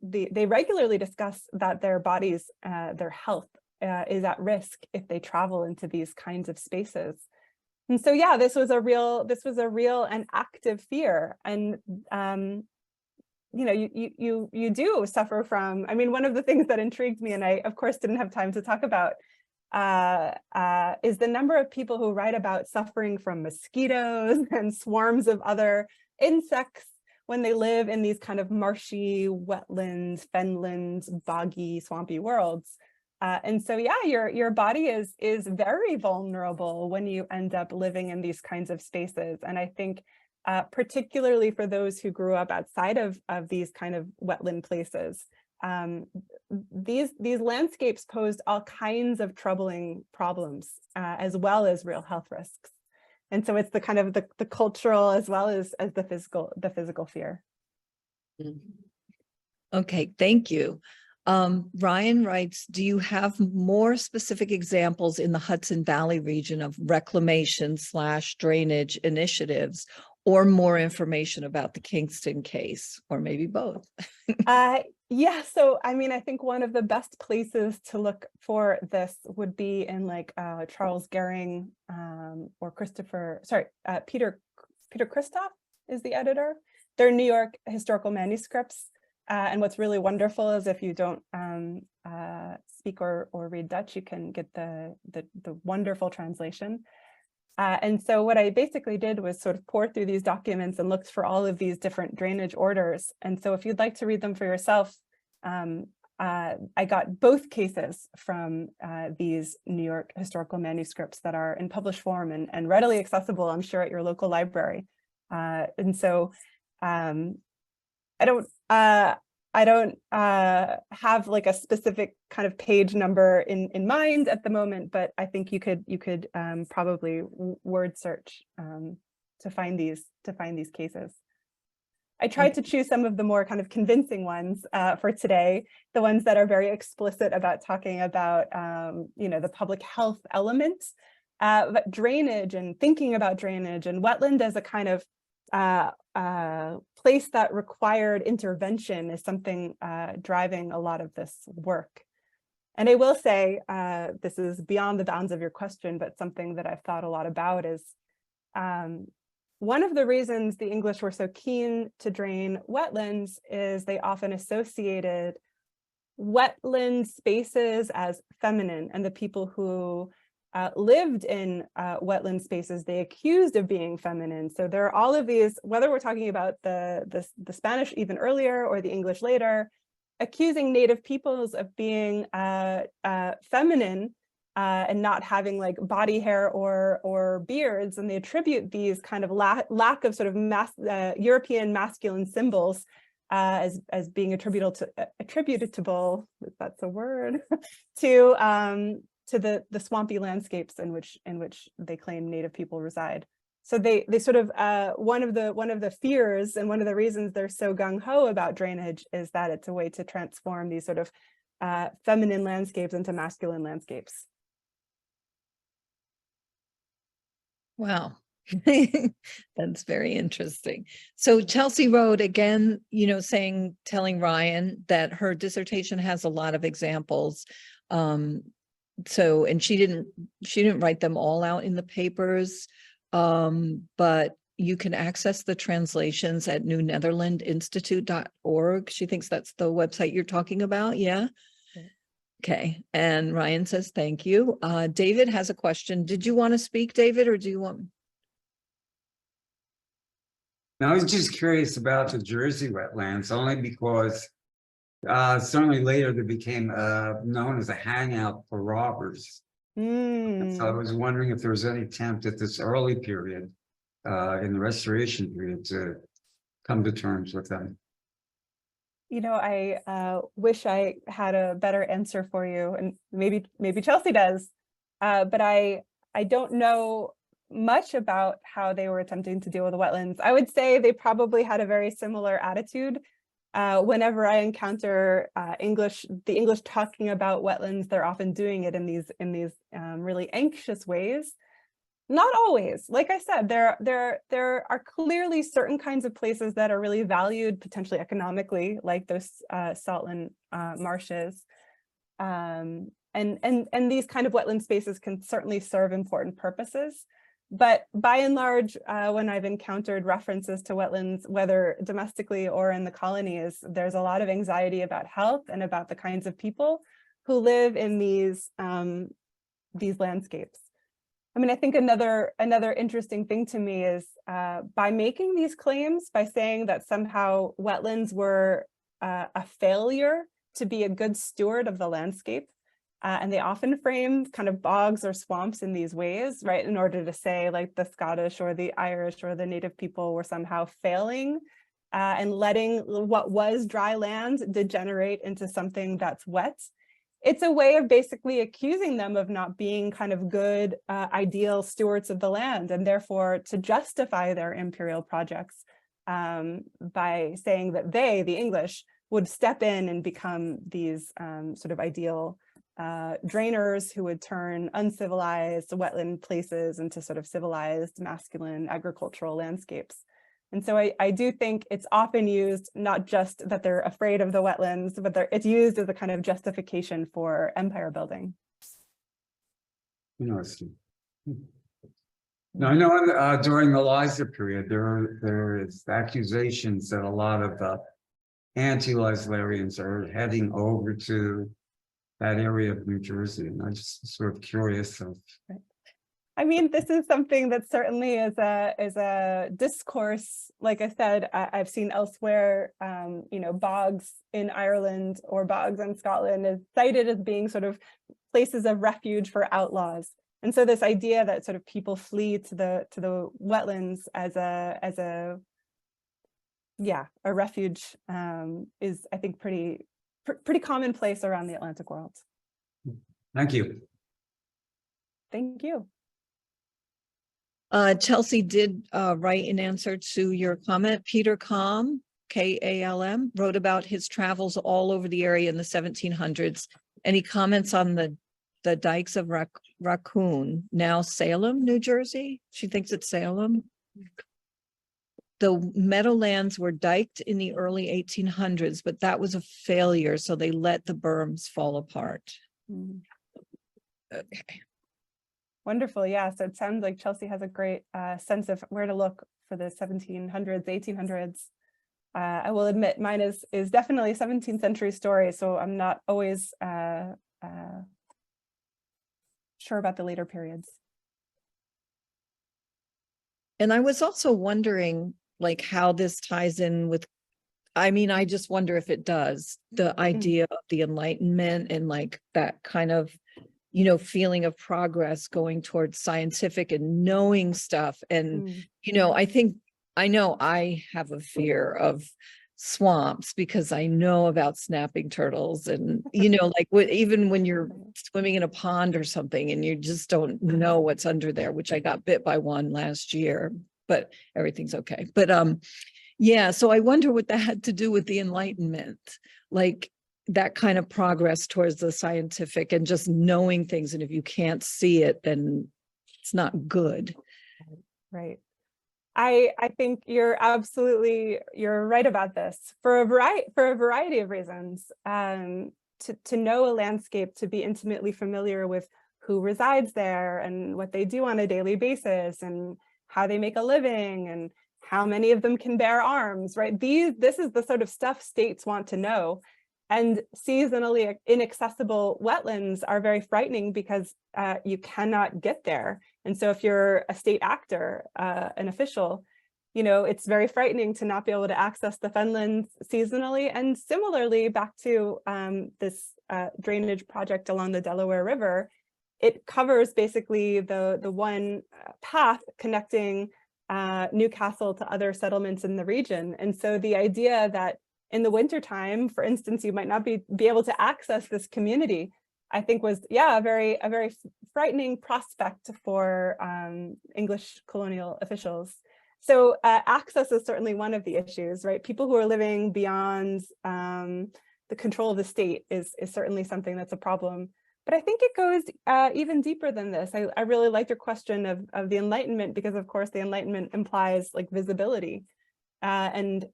discuss that their bodies, their health is at risk if they travel into these kinds of spaces. And so, yeah, this was a real and active fear. And you do suffer from, one of the things that intrigued me, and I of course didn't have time to talk about, is the number of people who write about suffering from mosquitoes and swarms of other insects when they live in these kind of marshy, wetlands, fenlands, boggy, swampy worlds. And so, yeah, your body is very vulnerable when you end up living in these kinds of spaces. And I think particularly for those who grew up outside of these kind of wetland places, these landscapes posed all kinds of troubling problems, as well as real health risks. And so it's the kind of the cultural as well as the physical fear. Okay, thank you. Ryan writes, do you have more specific examples in the Hudson Valley region of reclamation/drainage initiatives, or more information about the Kingston case, or maybe both? Yeah, so I think one of the best places to look for this would be in like Charles Gehring or Peter Christoph is the editor. They're New York historical manuscripts. And what's really wonderful is if you don't speak or read Dutch, you can get the wonderful translation. And so what I basically did was sort of pour through these documents and looked for all of these different drainage orders. And so if you'd like to read them for yourself, I got both cases from these New York historical manuscripts that are in published form and readily accessible, I'm sure, at your local library. And so I don't have like a specific kind of page number in mind at the moment, but I think you could probably word search to find these cases. I tried to choose some of the more kind of convincing ones for today, the ones that are very explicit about talking about the public health element, but drainage and thinking about drainage and wetland as a kind of place that required intervention is something driving a lot of this work. And I will say, this is beyond the bounds of your question, but something that I've thought a lot about is one of the reasons the English were so keen to drain wetlands is they often associated wetland spaces as feminine, and the people who lived in wetland spaces they accused of being feminine. So there are all of these, whether we're talking about the Spanish even earlier or the English later, accusing Native peoples of being feminine and not having like body hair or beards, and they attribute these kind of lack of sort of European masculine symbols as being attributable, if that's a word, to the swampy landscapes in which they claim Native people reside. So they sort of one of the fears and one of the reasons they're so gung-ho about drainage is that it's a way to transform these sort of feminine landscapes into masculine landscapes. Wow. That's very interesting. So Chelsea wrote again, telling Ryan that her dissertation has a lot of examples. And she didn't write them all out in the papers, but you can access the translations at newnetherlandinstitute.org. She thinks that's the website you're talking about. Yeah. Okay. And Ryan says, thank you. David has a question. Did you want to speak, David, or do you want? Now, I was just curious about the Jersey wetlands, only because certainly later they became known as a hangout for robbers. So I was wondering if there was any attempt at this early period, in the restoration period, to come to terms with them. I wish I had a better answer for you, and maybe Chelsea does, but I don't know much about how they were attempting to deal with the wetlands. I would say they probably had a very similar attitude. Whenever I encounter the English talking about wetlands, they're often doing it in these really anxious ways. Not always. Like I said, there are clearly certain kinds of places that are really valued potentially economically, like those saltland marshes. And these kind of wetland spaces can certainly serve important purposes. But by and large, when I've encountered references to wetlands, whether domestically or in the colonies, there's a lot of anxiety about health and about the kinds of people who live in these landscapes. I mean, I think another interesting thing to me is by making these claims, by saying that somehow wetlands were a failure to be a good steward of the landscape, and they often frame kind of bogs or swamps in these ways, right, in order to say like the Scottish or the Irish or the Native people were somehow failing and letting what was dry land degenerate into something that's wet. It's a way of basically accusing them of not being kind of good, ideal stewards of the land, and therefore to justify their imperial projects by saying that they, the English, would step in and become these sort of ideal drainers who would turn uncivilized wetland places into sort of civilized masculine agricultural landscapes. And so I do think it's often used, not just that they're afraid of the wetlands, but it's used as a kind of justification for empire building. Interesting. Now, I know during the Leisler period, there is accusations that a lot of anti-Leislerians are heading over to that area of New Jersey, and I'm just sort of curious of. Right. I mean, this is something that certainly is a discourse. Like I said, I've seen elsewhere, bogs in Ireland or bogs in Scotland is cited as being sort of places of refuge for outlaws. And so this idea that sort of people flee to the wetlands as a yeah, a refuge is, I think, pretty commonplace around the Atlantic world. Thank you. Thank you. Chelsea did write in answer to your comment. Peter Kalm, Kalm, wrote about his travels all over the area in the 1700s. And he comments on the dikes of Raccoon, now Salem, New Jersey. She thinks it's Salem. The meadowlands were diked in the early 1800s, but that was a failure. So they let the berms fall apart. Mm. Okay. Wonderful. Yeah. So it sounds like Chelsea has a great sense of where to look for the 1700s, 1800s. I will admit mine is definitely a 17th century story. So I'm not always sure about the later periods. And I was also wondering, like, how this ties in with, I mean, I just wonder if it does, the idea of the Enlightenment and like that kind of, you know, feeling of progress going towards scientific and knowing stuff. And, you know, I know I have a fear of swamps because I know about snapping turtles and, you know, like even when you're swimming in a pond or something and you just don't know what's under there, which I got bit by one last year, but everything's okay. But yeah, so I wonder what that had to do with the Enlightenment, like that kind of progress towards the scientific and just knowing things. And if you can't see it, then it's not good. Right. I think you're right about this for a variety of reasons. To know a landscape, to be intimately familiar with who resides there and what they do on a daily basis and how they make a living and how many of them can bear arms, right? This is the sort of stuff states want to know. And seasonally inaccessible wetlands are very frightening because you cannot get there. And so if you're a state actor, an official, you know, it's very frightening to not be able to access the fenlands seasonally. And similarly, back to this drainage project along the Delaware River, it covers basically the one path connecting Newcastle to other settlements in the region. And so the idea that in the wintertime, for instance, you might not be able to access this community, I think was, yeah, a very frightening prospect for English colonial officials. So access is certainly one of the issues, right? People who are living beyond the control of the state is certainly something that's a problem. But I think it goes even deeper than this. I really liked your question of the Enlightenment, because of course the Enlightenment implies like visibility and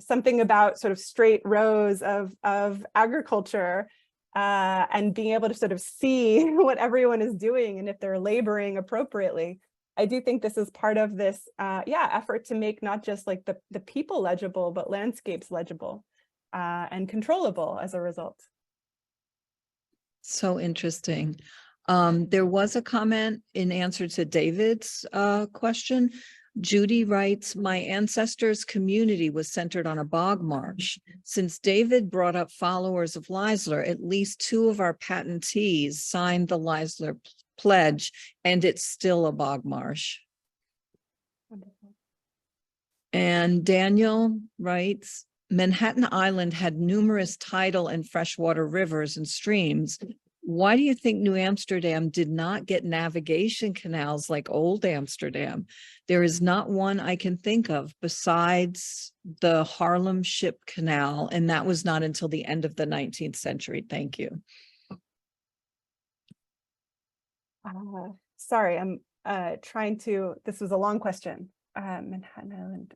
something about sort of straight rows of agriculture and being able to sort of see what everyone is doing and if they're laboring appropriately. I do think this is part of this effort to make not just like the people legible, but landscapes legible and controllable as a result. So interesting. There was a comment in answer to David's question. Judy writes, my ancestors' community was centered on a bog marsh. Since David brought up followers of Leisler, at least 2 of our patentees signed the Leisler pledge, and it's still a bog marsh. Wonderful. And Daniel writes, Manhattan Island had numerous tidal and freshwater rivers and streams. Why do you think New Amsterdam did not get navigation canals like Old Amsterdam? There is not one I can think of besides the Harlem Ship Canal, and that was not until the end of the 19th century. Thank you. Sorry, I'm trying to, this was a long question. Manhattan Island.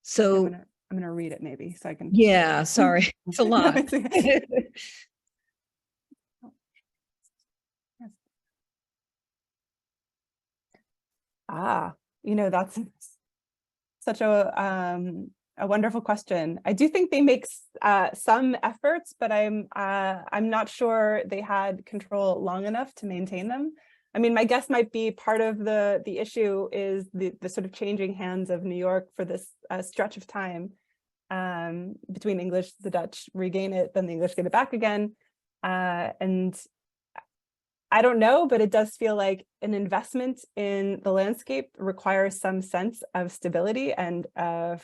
So I'm gonna read it maybe so I can. Yeah, sorry, it's a lot. You know, that's such a wonderful question. I do think they make some efforts, but I'm not sure they had control long enough to maintain them. I mean, my guess might be part of the issue is the sort of changing hands of New York for this stretch of time between English, the Dutch regain it, then the English get it back again. And I don't know, but it does feel like an investment in the landscape requires some sense of stability and the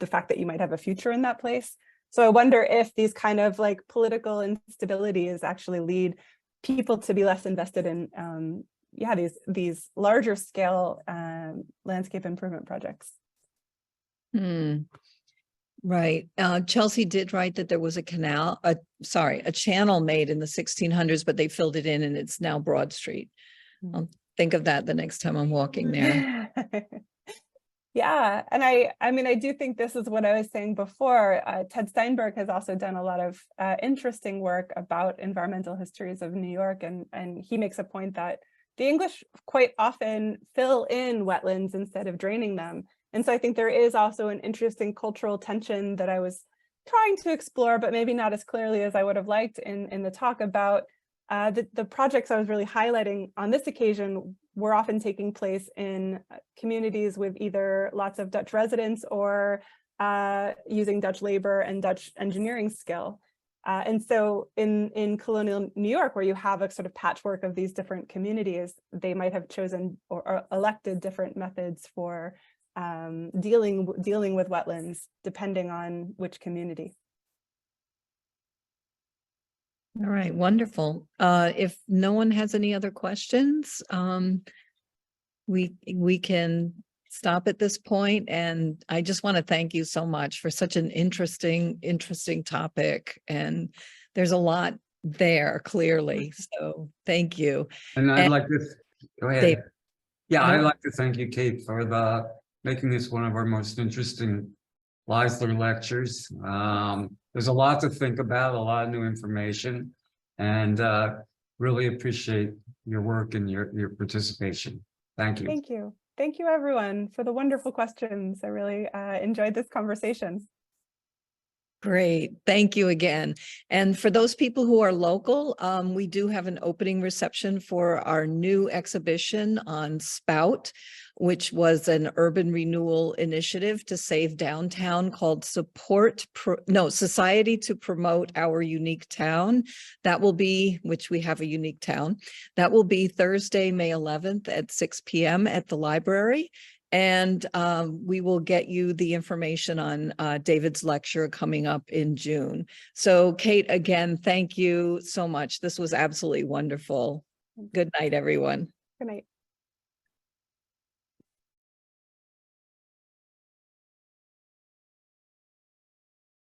fact that you might have a future in that place. So I wonder if these kind of like political instabilities actually lead people to be less invested in these larger scale landscape improvement projects. Right. Chelsea did write that there was a channel made in the 1600s, but they filled it in and it's now Broad Street. I'll think of that the next time I'm walking there. Yeah, and I mean, I do think this is what I was saying before. Ted Steinberg has also done a lot of interesting work about environmental histories of New York, and he makes a point that the English quite often fill in wetlands instead of draining them. And so I think there is also an interesting cultural tension that I was trying to explore, but maybe not as clearly as I would have liked in the talk about the projects I was really highlighting on this occasion were often taking place in communities with either lots of Dutch residents or using Dutch labor and Dutch engineering skill. And so in colonial New York, where you have a sort of patchwork of these different communities, they might have chosen or elected different methods for dealing with wetlands, depending on which community. All right, wonderful. If no one has any other questions, we can stop at this point. And I just want to thank you so much for such an interesting topic. And there's a lot there, clearly. So thank you. And I'd like to go ahead. Dave. Yeah, No. I'd like to thank you, Kate, for making this one of our most interesting Leisler lectures. There's a lot to think about, a lot of new information, and really appreciate your work and your participation. Thank you. Thank you. Thank you, everyone, for the wonderful questions. I really enjoyed this conversation. Great. Thank you again. And for those people who are local, we do have an opening reception for our new exhibition on Spout, which was an urban renewal initiative to save downtown called Society to Promote Our Unique Town. That will be, which we have a unique town, that will be Thursday, May 11th at 6 p.m. at the library. And we will get you the information on David's lecture coming up in June. So Kate, again, thank you so much. This was absolutely wonderful. Good night, everyone. Good night.